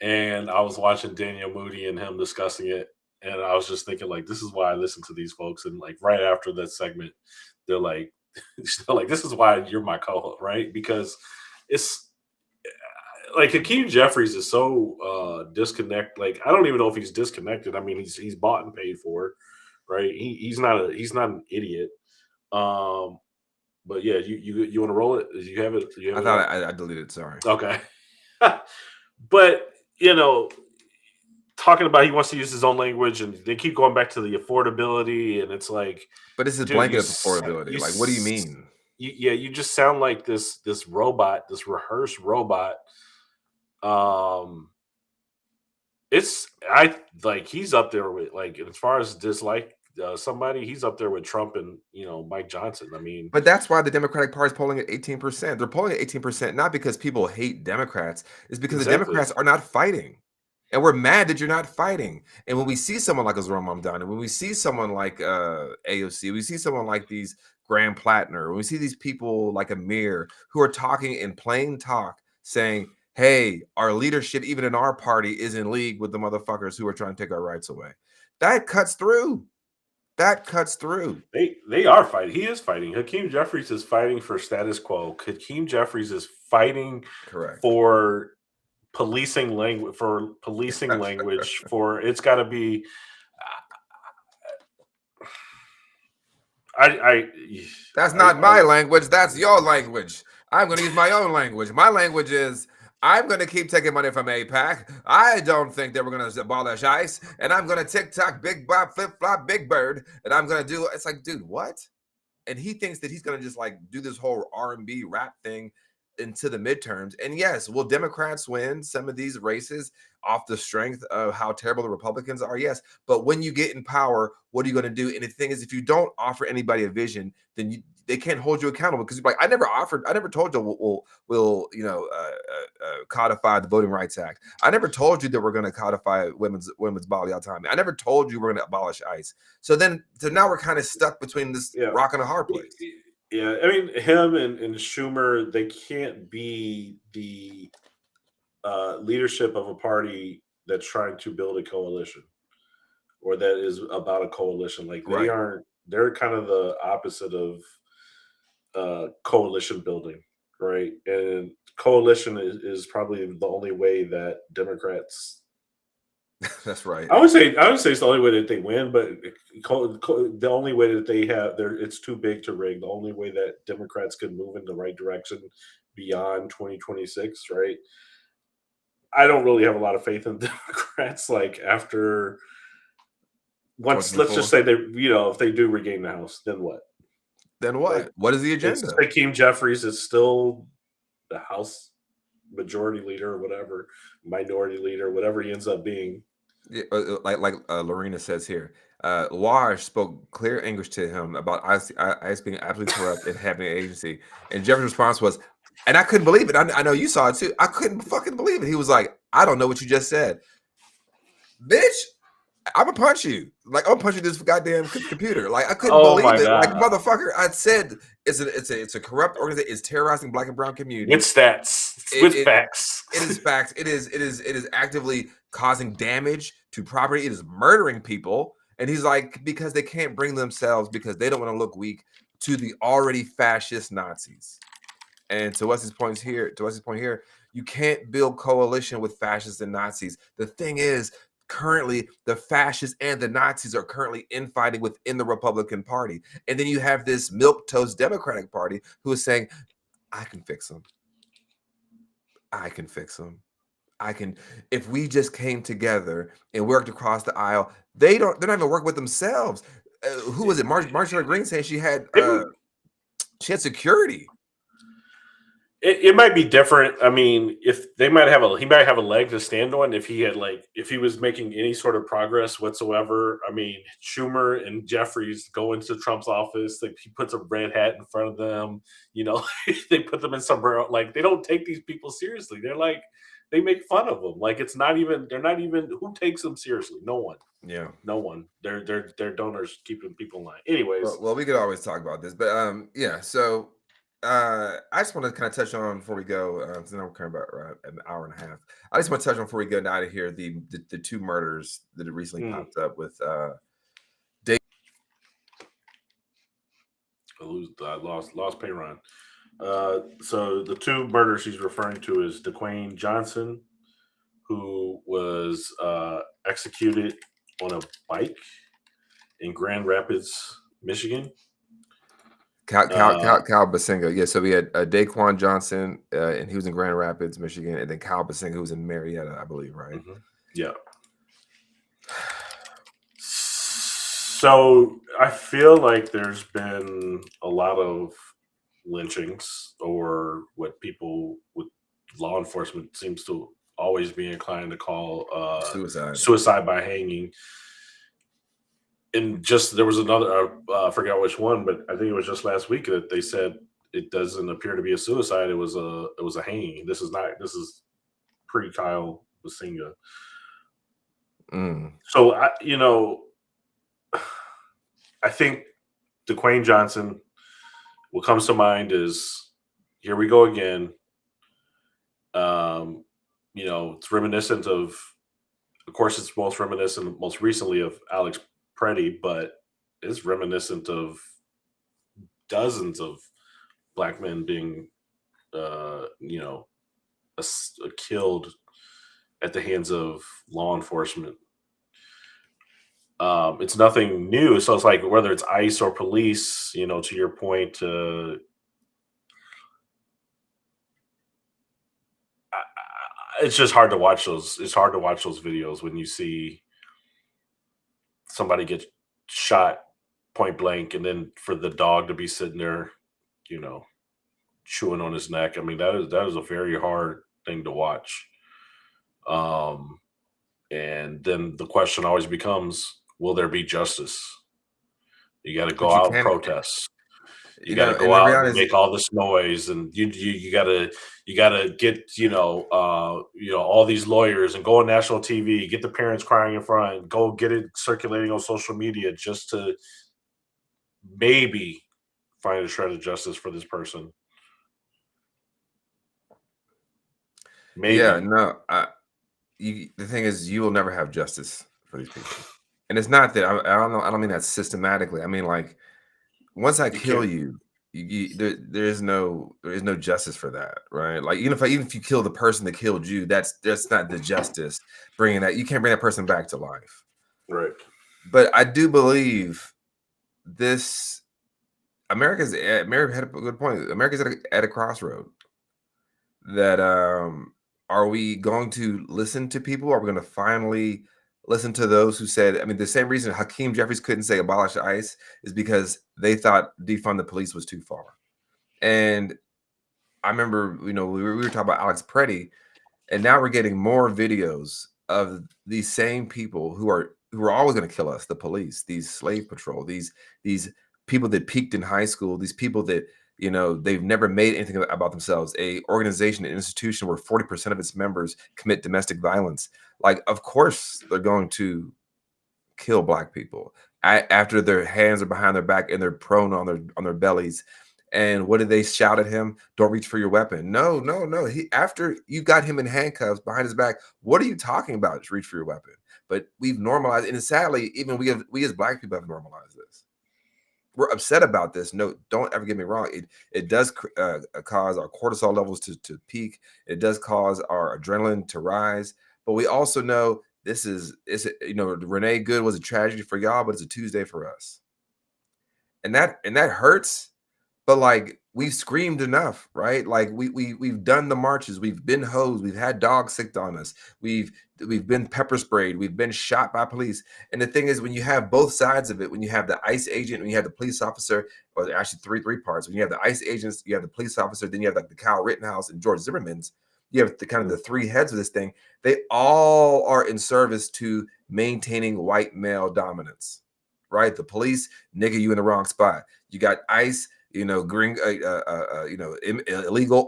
And I was watching Daniel Moody and him discussing it. And I was just thinking, like, this is why I listen to these folks. And like right after that segment, they're like, this is why you're my co-host, right? Because it's like Hakeem Jeffries is so disconnected. Like, I don't even know if he's disconnected. I mean, he's bought and paid for, right? He's not an idiot. But yeah, you want to roll it? Did you have it?
I thought I deleted it. Sorry.
Okay. But talking about he wants to use his own language, and they keep going back to the affordability, and it's like,
but this is blanket of affordability. Like, what do you mean?
You just sound like this robot, this rehearsed robot. He's up there with, like, as far as dislike somebody, he's up there with Trump and Mike Johnson. I mean,
but that's why the Democratic Party is polling at 18%. They're polling at 18% not because people hate Democrats, it's because the Democrats are not fighting. And we're mad that you're not fighting. And when we see someone like Azura Mamdani, when we see someone like AOC, we see someone like these Graham Plattner, when we see these people like Amir who are talking in plain talk saying, hey, our leadership, even in our party, is in league with the motherfuckers who are trying to take our rights away. That cuts through. That cuts through.
They are fighting. He is fighting. Hakeem Jeffries is fighting for status quo. Hakeem Jeffries is fighting
Correct.
for policing language. For it's got to be.
That's not my language. That's your language. I'm going to use my own language. My language is I'm going to keep taking money from AIPAC. I don't think that we're going to abolish ICE. And I'm going to TikTok, Big Bob, Flip Flop, Big Bird. And I'm going to do, it's like, dude, what? And he thinks that he's going to just like do this whole R&B rap thing into the midterms. And yes, will Democrats win some of these races off the strength of how terrible the Republicans are? Yes. But when you get in power, what are you going to do? And the thing is, if you don't offer anybody a vision, then they can't hold you accountable, because you're like, I never told you we'll codify the Voting Rights Act. I never told you that we're going to codify women's bodily autonomy. I never told you we're going to abolish ICE. So now we're kind of stuck between this rock and a hard place.
Yeah, I mean, him and Schumer, they can't be the leadership of a party that's trying to build a coalition, or that is about a coalition. Like they aren't. They're kind of the opposite of coalition building, right? And coalition is probably the only way that Democrats.
That's right.
I would say it's the only way that they win, but the only way that they have it's too big to rig. The only way that Democrats could move in the right direction beyond 2026, right? I don't really have a lot of faith in Democrats. Like after let's just say they, if they do regain the House, then what?
Then what? Like, what is the agenda?
Hakeem Jeffries is still the House majority leader or whatever, minority leader, whatever he ends up being.
Yeah, like Lorena says here, Lawrence spoke clear English to him about ICE being absolutely corrupt and having an agency. And Jeffrey's response was, and I couldn't believe it. I know you saw it too. I couldn't fucking believe it. He was like, I don't know what you just said. Bitch, I'm gonna punch you. Like, I'm gonna punch you this goddamn computer. Like, I couldn't believe it. God. Like, motherfucker, I said it's a corrupt organization. It's terrorizing Black and brown communities.
With stats. With facts.
It is facts. It is actively causing damage to property. It is murdering people. And he's like, because they can't bring themselves, because they don't want to look weak to the already fascist Nazis. And to Wesley's point here, you can't build coalition with fascists and Nazis. The thing is, currently the fascists and the Nazis are currently infighting within the Republican Party. And then you have this milquetoast Democratic Party who is saying, I can fix them. I can fix them. If we just came together and worked across the aisle, they're not even working with themselves. Who was it? Marjorie Greene saying she had security.
It might be different. I mean, if he might have a leg to stand on if he was making any sort of progress whatsoever. I mean, Schumer and Jeffries go into Trump's office, like he puts a red hat in front of them, they put them in somewhere, like they don't take these people seriously. They're like, they make fun of them. Like they're not even, who takes them seriously? No one.
Yeah.
No one. They're donors keeping people in line. Anyways.
Well, we could always talk about this, but yeah, so I just want to kind of touch on before we go, because now we're kind of about an hour and a half. I just want to touch on before we get out of here the two murders that have recently popped up with Dave.
I lost Payron. So the two murders he's referring to is DeQuayne Johnson, who was executed on a bike in Grand Rapids, Michigan.
Cal Basinga. Yeah, so we had Daquan Johnson, and he was in Grand Rapids, Michigan, and then Cal Basinga, who was in Marietta, I believe, right?
Mm-hmm. Yeah. So I feel like there's been a lot of lynchings, or what people with law enforcement seems to always be inclined to call suicide by hanging. And just there was another, I forgot which one, but I think it was just last week that they said it doesn't appear to be a suicide. It was a hanging. This is pre-Kyle Basinga. So I think DeQuayne Johnson, what comes to mind is, here we go again. It's reminiscent of course, it's most reminiscent, most recently of Alex Preddy, but it's reminiscent of dozens of black men being, killed at the hands of law enforcement. It's nothing new. So it's like whether it's ICE or police, to your point, it's just hard to watch those. It's hard to watch those videos when you see somebody get shot point blank, and then for the dog to be sitting there, chewing on his neck. I mean, that is a very hard thing to watch. And then the question always becomes, will there be justice? You got to go out and protest. You got to go out and make all this noise, and you got to get all these lawyers and go on national TV, get the parents crying in front, go get it circulating on social media just to maybe find a shred of justice for this person. Maybe.
Yeah, no. The thing is, you will never have justice for these people, and it's not that I don't know. I don't mean that systematically. I mean, like, once I kill you, there is no justice for that, right? Like, even if you kill the person that killed you, that's not the justice. Bringing that, you can't bring that person back to life,
right?
But I do believe this. Mary had a good point. America's at a crossroad. That are we going to listen to people? Are we going to finally listen to those who said, I mean, the same reason Hakeem Jeffries couldn't say abolish ICE is because they thought defund the police was too far. And I remember, we were talking about Alex Preddy, and now we're getting more videos of these same people who are always going to kill us, the police, these slave patrol, these people that peaked in high school, these people that, they've never made anything about themselves, a organization, an institution where 40% of its members commit domestic violence. Like, of course, they're going to kill black people after their hands are behind their back and they're prone on their bellies. And what did they shout at him? Don't reach for your weapon. No. After you got him in handcuffs behind his back, what are you talking about? Just reach for your weapon. But we've normalized, and sadly, even we as black people have normalized this. We're upset about this. No, don't ever get me wrong. It does cause our cortisol levels to peak. It does cause our adrenaline to rise. But we also know Renee Good was a tragedy for y'all, but it's a Tuesday for us. And that hurts. But like, we've screamed enough, right? Like, we've done the marches, we've been hosed, we've had dogs sicked on us, we've been pepper sprayed, we've been shot by police. And the thing is, when you have both sides of it, when you have the ICE agent, when you have the police officer, or actually three parts, when you have the ICE agents, you have the police officer, then you have like the Kyle Rittenhouse and George Zimmerman's, you have the kind of the three heads of this thing. They all are in service to maintaining white male dominance, right? The police, nigga, you in the wrong spot. You got ICE, illegal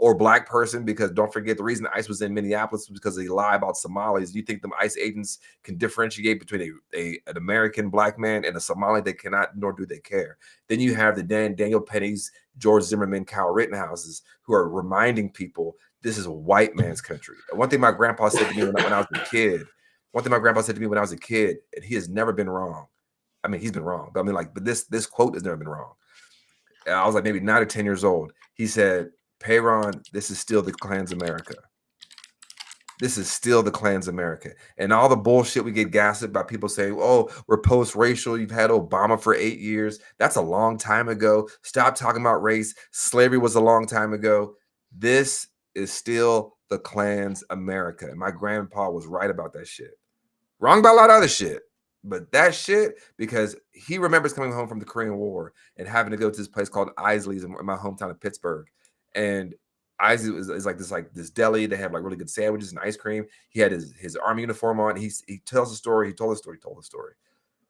or black person, because don't forget, the reason ICE was in Minneapolis was because they lie about Somalis. You think them ICE agents can differentiate between an American black man and a Somali? They cannot, nor do they care. Then you have the Daniel Penny's, George Zimmerman, Kyle Rittenhouses, who are reminding people this is a white man's country. And one thing my grandpa said to me when I was a kid, and he has never been wrong. I mean, he's been wrong, but I mean, but this quote has never been wrong. I was like maybe 9 or 10 years old. He said, Peyron, this is still the Klan's America. This is still the Klan's America. And all the bullshit we get gossiped by people saying, oh, we're post-racial. You've had Obama for 8 years. That's a long time ago. Stop talking about race. Slavery was a long time ago. This is still the Klan's America. And my grandpa was right about that shit. Wrong about a lot of other shit. But that shit, because he remembers coming home from the Korean War and having to go to this place called Isley's in my hometown of Pittsburgh. And Isley is like this deli. They have like really good sandwiches and ice cream. He had his army uniform on. He tells the story. He told the story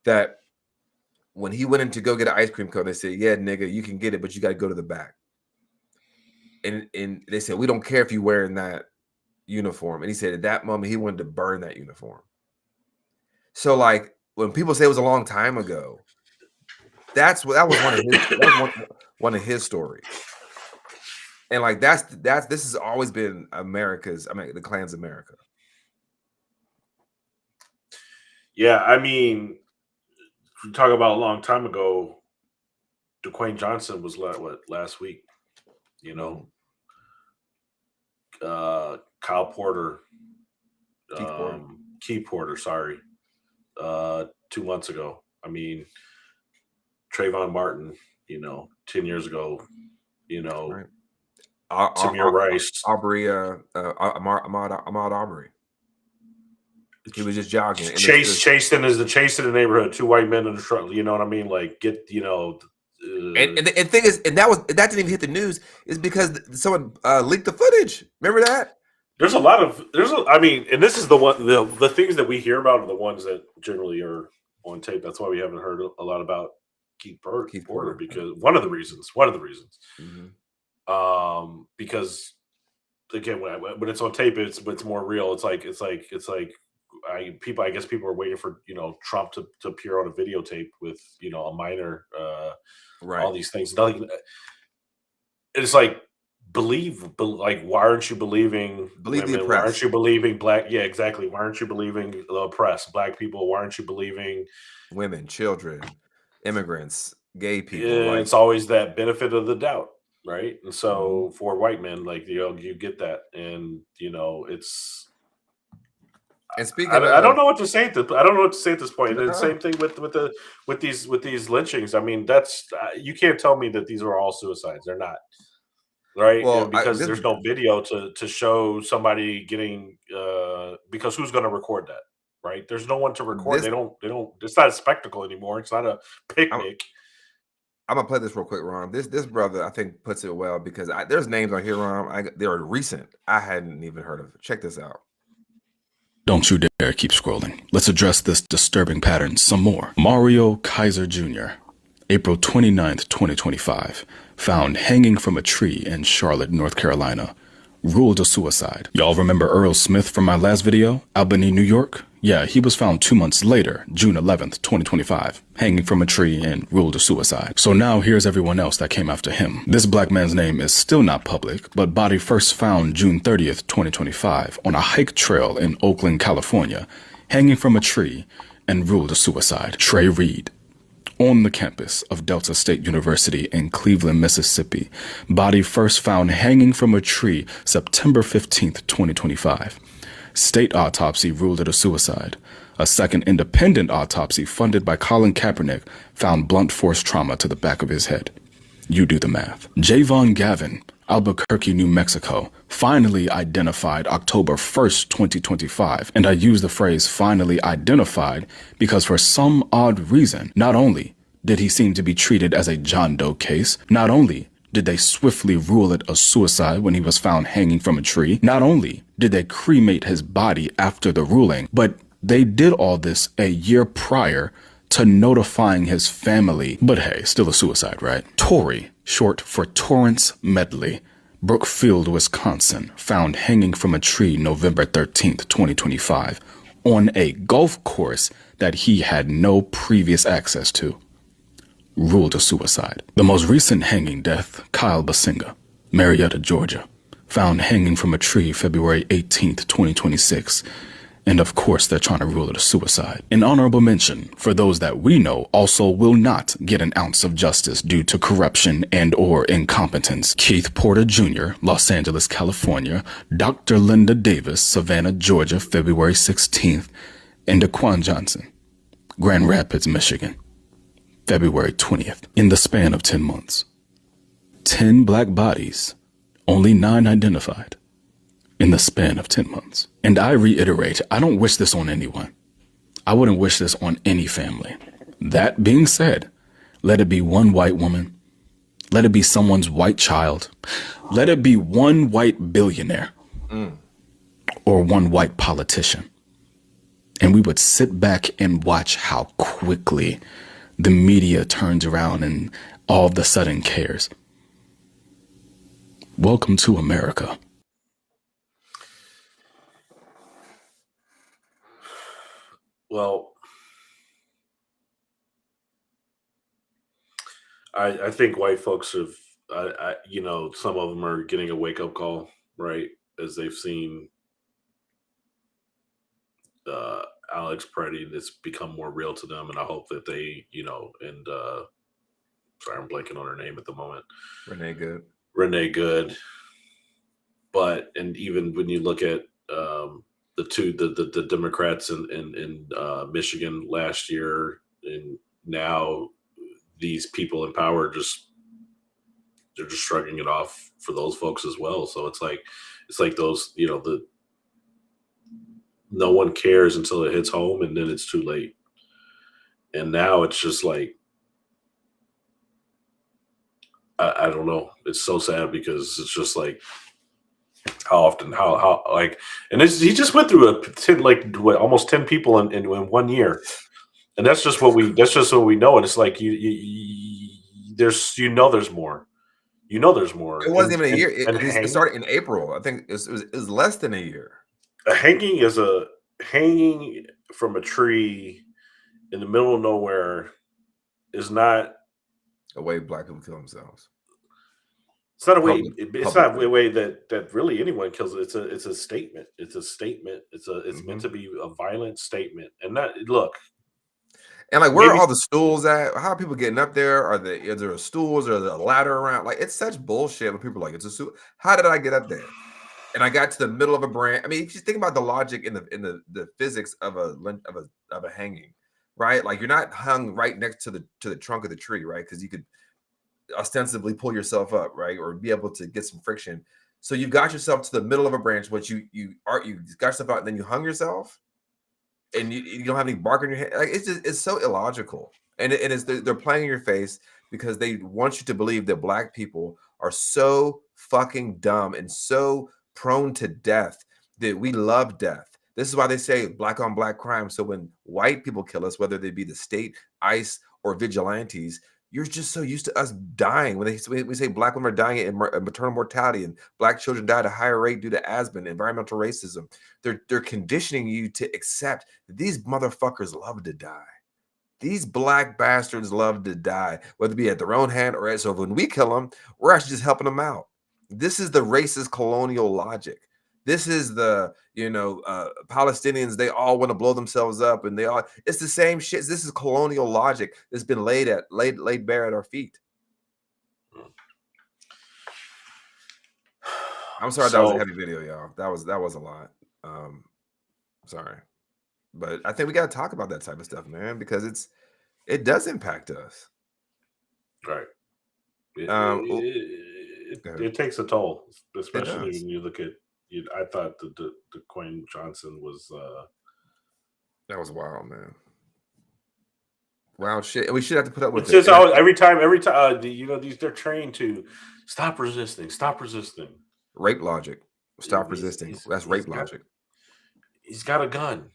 that when he went in to go get an ice cream cone, they said, yeah, nigga, you can get it, but you got to go to the back. And they said, we don't care if you're wearing that uniform. And he said at that moment, he wanted to burn that uniform. So like, when people say it was a long time ago, that was one of his stories. And like this has always been the Klan's America.
Yeah, I mean, we talk about a long time ago. Dwayne Johnson was last week, you know. Kyle Porter, Keith Porter, sorry, 2 months ago. I mean, Trayvon Martin, 10 years ago,
Right.
Tamir Rice,
Ahmaud Arbery. He was just jogging.
chased in the neighborhood, 2 white men in the truck. You know what I mean? Like, and
the thing is, that didn't even hit the news, is because someone leaked the footage. Remember that?
I mean, and this is the things that we hear about are the ones that generally are on tape. That's why we haven't heard a lot about Keith Porter, because one of the reasons, because again, when it's on tape, it's more real. It's like I guess people are waiting for Trump to appear on a videotape with a minor,
right?
All these things. Nothing. It's like why aren't you believing women?
The oppressed.
Why aren't you believing black? Yeah, exactly. Why aren't you believing the oppressed, black people? Why aren't you believing
women, children, immigrants, gay people?
It's always that benefit of the doubt, right? And so for white men, you get that, and it's.
And speaking,
I don't know what to say at this point. And the same thing with these lynchings. I mean, that's you can't tell me that these are all suicides. They're not. Right, well, because there's no video to show somebody getting because who's going to record that, right? There's no one to record. They don't. It's not a spectacle anymore. It's not a picnic.
I'm gonna play this real quick, Ron. This brother, I think, puts it well, because there's names on here, Ron. They are recent. I hadn't even heard of. Check this out.
Don't you dare keep scrolling. Let's address this disturbing pattern some more. Mario Kaiser Jr., April 29th, 2025. Found hanging from a tree in Charlotte, North Carolina. Ruled a suicide. Y'all remember Earl Smith from my last video? Albany, New York? Yeah, he was found 2 months later, June 11th, 2025, hanging from a tree and ruled a suicide. So now here's everyone else that came after him. This black man's name is still not public, but body first found June 30th, 2025, on a hike trail in Oakland, California, hanging from a tree and ruled a suicide. Trey Reed. On the campus of Delta State University in Cleveland, Mississippi. Body first found hanging from a tree September 15th, 2025. State autopsy ruled it a suicide. A second independent autopsy funded by Colin Kaepernick found blunt force trauma to the back of his head. You do the math. Javon Gavin, Albuquerque, New Mexico, finally identified October 1st, 2025. And I use the phrase finally identified because for some odd reason, not only did he seem to be treated as a John Doe case, not only did they swiftly rule it a suicide when he was found hanging from a tree, not only did they cremate his body after the ruling, but they did all this a year prior to notifying his family. But hey, still a suicide, right? Tory, short for Torrance Medley, Brookfield, Wisconsin, found hanging from a tree November 13th, 2025, on a golf course that he had no previous access to. Ruled a suicide. The most recent hanging death, Kyle Basinga, Marietta, Georgia, found hanging from a tree February 18th, 2026. And of course, they're trying to rule it a suicide. An honorable mention for those that we know also will not get an ounce of justice due to corruption and or incompetence. Keith Porter Jr., Los Angeles, California. Dr. Linda Davis, Savannah, Georgia, February 16th. And Daquan Johnson, Grand Rapids, Michigan, February 20th. In the span of 10 months. 10 black bodies, only 9 identified. In the span of 10 months. And I reiterate, I don't wish this on anyone. I wouldn't wish this on any family. That being said, let it be one white woman. Let it be someone's white child. Let it be one white billionaire. Or one white politician. And we would sit back and watch how quickly the media turns around and all of a sudden cares. Welcome to America.
Well, I think white folks have you know, some of them are getting a wake up call, right, as they've seen Alex Preddy. That's become more real to them, and I hope that they, you know, and sorry, I'm blanking on her name at the moment. Renee Good. But and even when you look at the Democrats in Michigan last year, and now these people in power they're just shrugging it off for those folks as well. So it's like those, you know, no one cares until it hits home, and then it's too late. And now it's just like, I don't know. It's so sad because it's just like how often, like, and he just went through almost 10 people in 1 year, and that's just what we know. And it's like there's more. You know, there's more.
It wasn't even a year. It started in April. I think it was less than a year.
A hanging is hanging from a tree in the middle of nowhere is not
a way Black people kill themselves.
It's not a way. It's not a way that really anyone kills. It's a statement. It's a statement. It's meant to be a violent statement. And that, look.
And like, where are all the stools at? How are people getting up there? Is there stools or the ladder around? Like, it's such bullshit when people are like, it's a stool. How did I get up there? And I got to the middle of a branch. I mean, if you think about the logic in the physics of a hanging, right? Like, you're not hung right next to the trunk of the tree, right? Because you could ostensibly pull yourself up, right, or be able to get some friction. So you got yourself to the middle of a branch, which you got yourself out, and then you hung yourself, and you don't have any bark in your head. Like, it's so illogical, and they're playing in your face because they want you to believe that Black people are so fucking dumb and so prone to death that we love death. This is why they say Black on Black crime. So when white people kill us, whether they be the state, ICE, or vigilantes, you're just so used to us dying. When we say Black women are dying in maternal mortality and Black children die at a higher rate due to asthma and environmental racism, they're conditioning you to accept that these motherfuckers love to die. These Black bastards love to die, whether it be at their own hand or so when we kill them, we're actually just helping them out. This is the racist colonial logic. This is the, Palestinians, they all want to blow themselves up, and it's the same shit. This is colonial logic that's been laid bare at our feet. I'm sorry that was a heavy video, y'all. That was a lot. Sorry. But I think we got to talk about that type of stuff, man, because it does impact us.
Right. It takes a toll, especially when you look at. I thought the Dwayne Johnson was.
That was wild, man. Wild shit, and we should have to put up with
it. Just every time. They're trained to stop resisting.
Rape logic. Stop resisting. That's rape logic.
He's got a gun.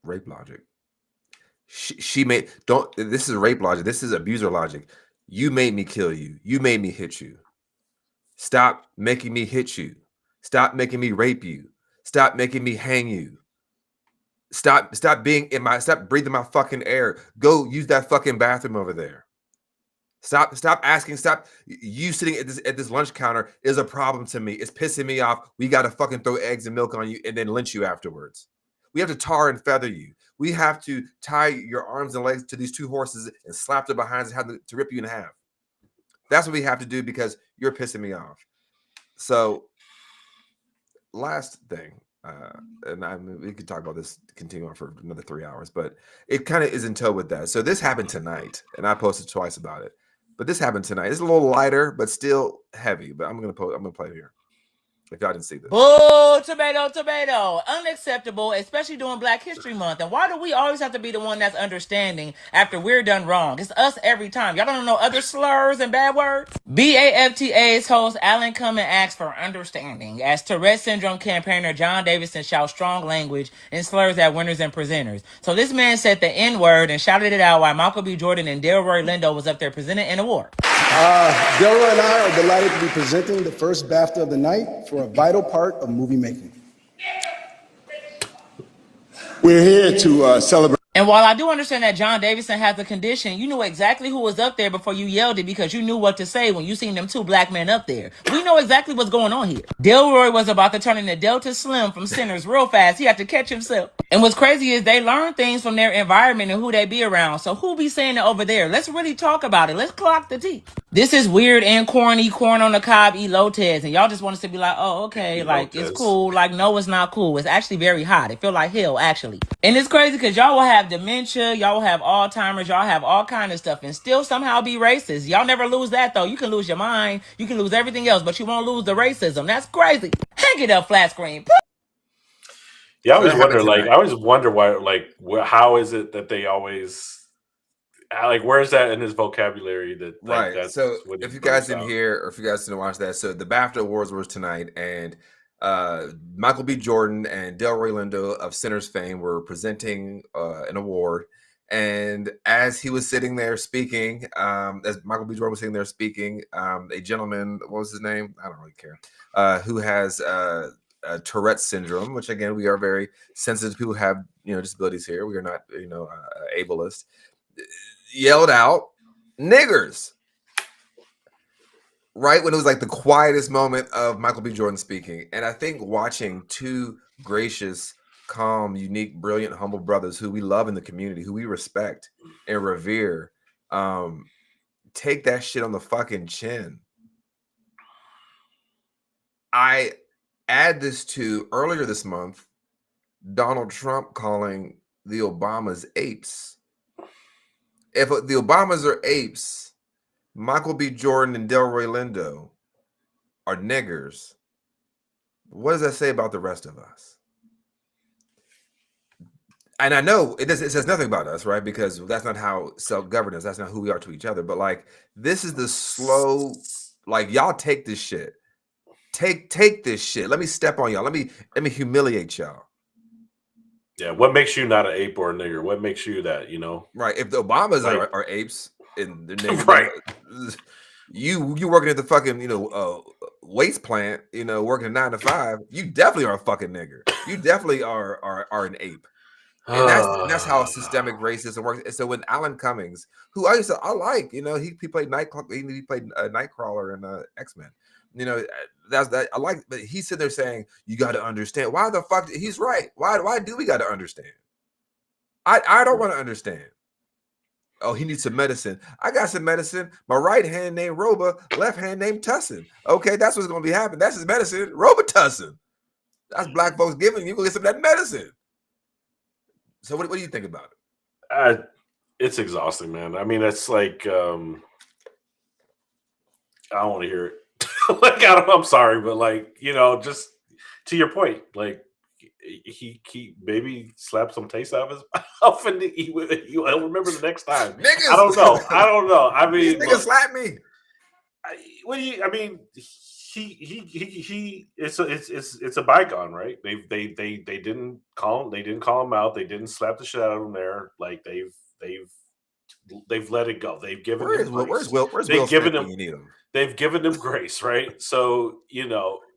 Rape logic. This is rape logic. This is abuser logic. You made me kill you. You made me hit you. Stop making me hit you. Stop making me rape you. Stop making me hang you. Stop breathing my fucking air. Go use that fucking bathroom over there. Stop you sitting at this lunch counter is a problem to me. It's pissing me off. We got to fucking throw eggs and milk on you and then lynch you afterwards. We have to tar and feather you. We have to tie your arms and legs to these two horses and slap their behinds and have to rip you in half. That's what we have to do because you're pissing me off. So, last thing, we could talk about this, continue on for another 3 hours, but it kind of is in tow with that. So this happened tonight, and I posted twice about it. But this happened tonight. It's a little lighter, but still heavy. But I'm gonna play it here. If y'all didn't see this.
Boo, tomato. Unacceptable, especially during Black History Month. And why do we always have to be the one that's understanding after we're done wrong? It's us every time. Y'all don't know other slurs and bad words? BAFTA's host Alan Cumming asks for understanding as Tourette Syndrome campaigner John Davidson shouts strong language and slurs at winners and presenters. So this man said the N-word and shouted it out while Michael B. Jordan and Delroy Lindo was up there presenting an award.
Delroy and I are delighted to be presenting the first BAFTA of the night for a vital part of movie making. We're here to celebrate
And while I do understand that John Davidson has a condition, you knew exactly who was up there before you yelled it because you knew what to say when you seen them two black men up there. We know exactly what's going on here. Delroy was about to turn into Delta Slim from Sinners real fast. He had to catch himself. And what's crazy is they learn things from their environment and who they be around. So who be saying it over there? Let's really talk about it. Let's clock the tea. This is weird and corny, corn on the cob, elotes. And y'all just want us to be like, oh, okay, like, it's cool. Like, no, it's not cool. It's actually very hot. It feel like hell, actually. And it's crazy because y'all will have dementia, y'all will have Alzheimer's, y'all have all kind of stuff and still somehow be racist. Y'all never lose that, though. You can lose your mind, you can lose everything else, but you won't lose the racism. That's crazy. Hang it up, flat screen.
Yeah, I always wonder, like, why, like, how is it that they always, like, where's that in his vocabulary? That
right.
That's
so if you guys didn't hear, or if you guys didn't watch that, so the BAFTA Awards were tonight, and Michael B. Jordan and Delroy Lindo of Sinners fame were presenting an award. And as he was sitting there speaking, as Michael B. Jordan was sitting there speaking, a gentleman, what was his name? I don't really care, who has Tourette's syndrome, which again, we are very sensitive to people who have, disabilities here. We are not, ableist. Yelled out, niggers. Right when it was like the quietest moment of Michael B. Jordan speaking. And I think watching two gracious, calm, unique, brilliant, humble brothers who we love in the community, who we respect and revere, take that shit on the fucking chin. I add this to earlier this month, Donald Trump calling the Obamas apes. If the Obamas are apes, Michael B. Jordan and Delroy Lindo are niggers, what does that say about the rest of us? And I know it says nothing about us, right? Because that's not how self-governance, that's not who we are to each other. But like, this is the slow, like, y'all take this shit. Take this shit. Let me step on y'all. Let me humiliate y'all.
Yeah, what makes you not an ape or a nigger? What makes you that,
Right. If the Obamas are apes and the niggers,
right.
You working at the fucking, waste plant, working a 9 to 5, you definitely are a fucking nigger. You definitely are an ape. And that's how systemic racism works. And so when Alan Cummings, who I like, he played Nightcrawler in X-Men. That's that I like, but he's sitting there saying, you got to understand. Why the fuck? He's right. Why do we got to understand? I don't want to understand. Oh, he needs some medicine. I got some medicine. My right hand named Roba, left hand named Tussin. Okay, that's what's going to be happening. That's his medicine, Robitussin. That's black folks giving you. Go get some of that medicine. So what do you think about
it? It's exhausting, man. I mean, it's like, I don't want to hear it. Like, I'm sorry, but like, just to your point, like, he maybe slapped some taste out of his mouth, and he'll remember the next time.
Niggas.
I don't know. I mean,
niggas slap me.
It's a bygone, right? They didn't call him out. They didn't slap the shit out of him there. Like, they've let it go. They've given him grace.
Where's Will Smith when you need him?
They've given him grace, right? So,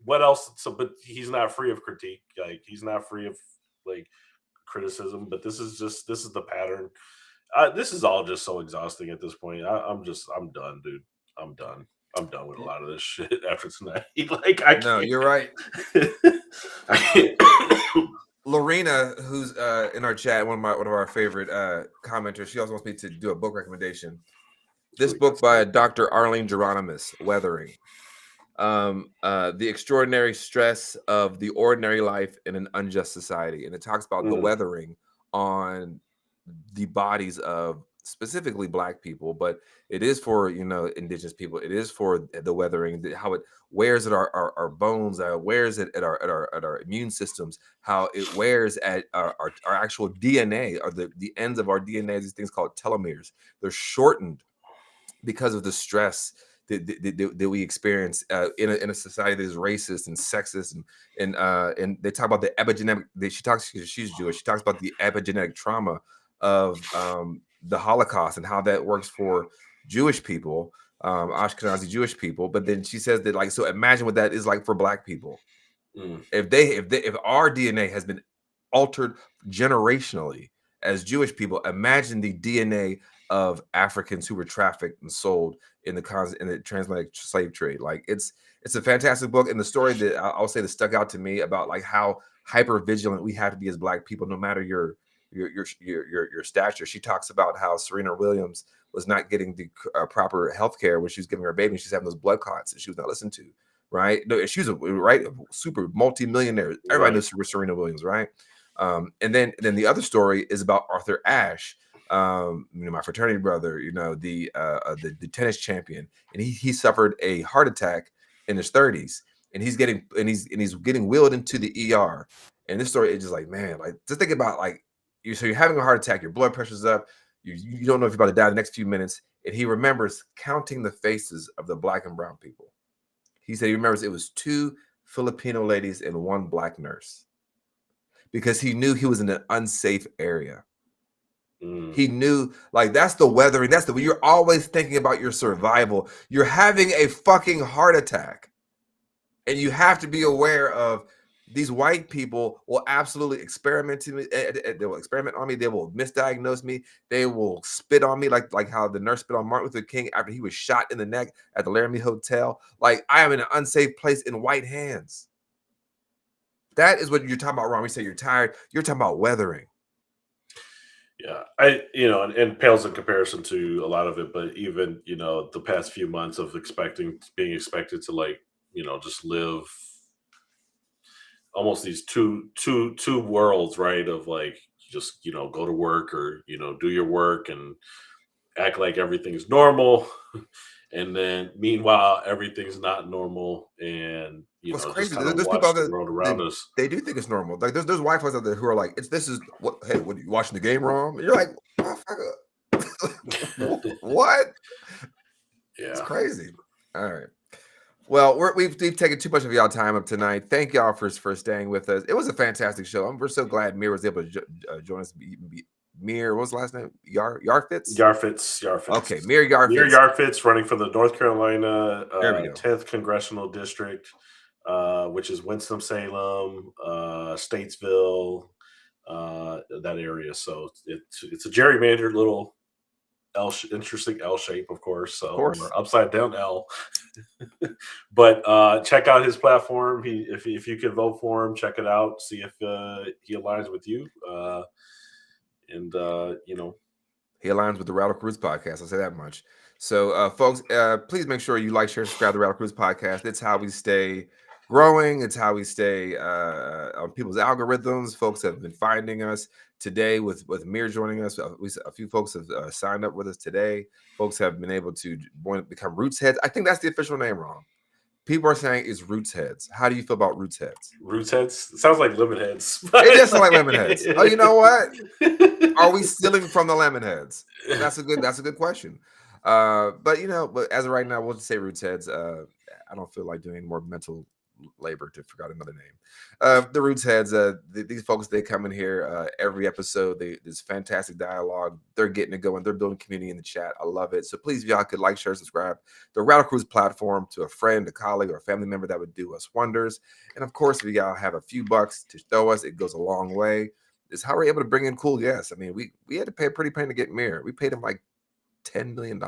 what else? So, but he's not free of critique. Like, he's not free of like criticism. But this is the pattern. This is all just so exhausting at this point. I'm done, dude. I'm done with a lot of this shit after tonight. Like, I can't.
No, you're right. Lorena, who's in our chat, one of our favorite commenters, she also wants me to do a book recommendation. This book by Dr. Arlene Geronimus, Weathering. The extraordinary stress of the ordinary life in an unjust society. And it talks about the weathering on the bodies of specifically Black people, but it is for, indigenous people. It is for the weathering, how it wears at our bones, wears it at our immune systems, how it wears at our actual DNA, or the ends of our DNA, these things called telomeres. They're shortened because of the stress that we experience in a society that is racist and sexist, and they talk about the epigenetic. She's Jewish. She talks about the epigenetic trauma of the Holocaust and how that works for Jewish people, Ashkenazi Jewish people. But then she says that, like, so imagine what that is like for Black people. If our DNA has been altered generationally as Jewish people, imagine the DNA of Africans who were trafficked and sold in the transatlantic slave trade. Like it's a fantastic book, and the story that I'll say that stuck out to me about like how hyper vigilant we have to be as Black people, no matter your stature. She talks about how Serena Williams was not getting the proper health care when she was giving her baby, and she's having those blood clots that she was not listened to. Right? No, she was a super multi-millionaire. Everybody knows Serena Williams, right? And then the other story is about Arthur Ashe, my fraternity brother, the tennis champion, and he suffered a heart attack in his 30s, and he's getting wheeled into the ER. And this story is just like, man, like just think about like you're having a heart attack, your blood pressure's up, you don't know if you're about to die the next few minutes, and he remembers counting the faces of the Black and brown people. He said he remembers it was 2 Filipino ladies and 1 Black nurse, because he knew he was in an unsafe area. He knew, like, that's the weathering. You're always thinking about your survival. You're having a fucking heart attack, and you have to be aware of these white people will absolutely experiment to me. They will experiment on me. They will misdiagnose me. They will spit on me like how the nurse spit on Martin Luther King after he was shot in the neck at the Laramie Hotel. Like, I am in an unsafe place in white hands. That is what you're talking about, Ron. We say you're tired. You're talking about weathering.
Yeah, and pales in comparison to a lot of it, but even, the past few months of being expected to like, just live almost these two worlds, right? Of like, just, go to work or, do your work and act like everything's normal. And then meanwhile, everything's not normal. And,
What's
just
crazy?
kind of
There's
watch
people
the world around us.
They do think it's normal. Like there's white folks out there who are like, hey, what are you watching the game wrong? And you're like, motherfucker. What?
Yeah.
It's crazy. All right. Well, we've taken too much of y'all time up tonight. Thank y'all for staying with us. It was a fantastic show. We're so glad Mir was able to join us. Mir, what was the last name? Yarfitz?
Yarfitz.
Okay, Mir Yarfitz.
Mir Yarfitz, running for the North Carolina 10th Congressional District, which is Winston-Salem, Statesville, that area. So it's a gerrymandered little interesting L shape, of course. So or upside down L. But check out his platform. If you can vote for him, check it out. See if he aligns with you.
He aligns with the Radical Roots podcast. I'll say that much. So, folks, please make sure you like, share, subscribe to the Radical Roots podcast. It's how we stay growing. It's how we stay on people's algorithms. Folks have been finding us today with Mir joining us. A few folks have signed up with us today. Folks have been able to become Roots Heads. I think that's the official name, wrong. People are saying it's Roots Heads. How do you feel about Roots Heads?
Roots Heads? It sounds like Lemon Heads.
It does sound like Lemon Heads. Oh, you know what? Are we stealing from the Lemon Heads? That's a good question. But as of right now, we'll just say Roots Heads. I don't feel like doing any more mental labor to figure out another name. The Roots Heads, these folks, they come in here every episode. There's fantastic dialogue. They're getting it going. They're building community in the chat. I love it. So please, if y'all could like, share, subscribe the Radical Roots platform to a friend, a colleague, or a family member, that would do us wonders. And of course, if y'all have a few bucks to throw us, it goes a long way. It's how we're able to bring in cool guests. I mean, we had to pay a pretty penny to get Mir. We paid him like $10 million.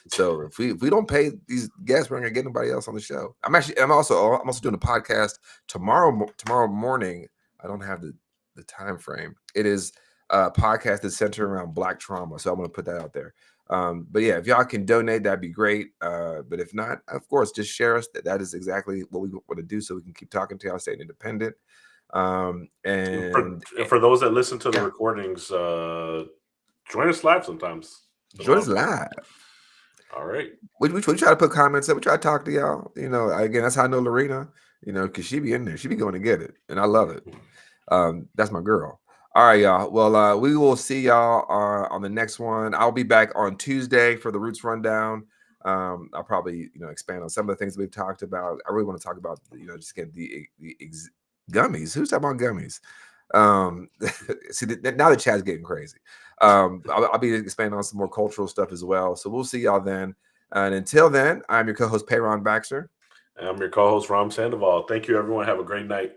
So if we don't pay these guests, we're not gonna get anybody else on the show. I'm also doing a podcast tomorrow morning. I don't have the time frame. It is a podcast that's centered around Black trauma. So I'm gonna put that out there. But yeah, if y'all can donate, that'd be great. But if not, of course, just share us. That is exactly what we want to do, so we can keep talking to y'all, staying independent. And
for those that listen to the recordings, join us live sometimes.
Join us live.
All right.
We try to put comments up. We try to talk to y'all. Again, that's how I know Lorena, because she be in there. She be going to get it. And I love it. That's my girl. All right, y'all. Well, we will see y'all on the next one. I'll be back on Tuesday for the Roots Rundown. I'll probably, expand on some of the things we've talked about. I really want to talk about, just get the gummies. Who's talking about gummies? See, now the chat's getting crazy. I'll be expanding on some more cultural stuff as well. So we'll see y'all then. And until then, I'm your co-host, Peyron Baxter.
And I'm your co-host, Ram Sandoval. Thank you, everyone. Have a great night.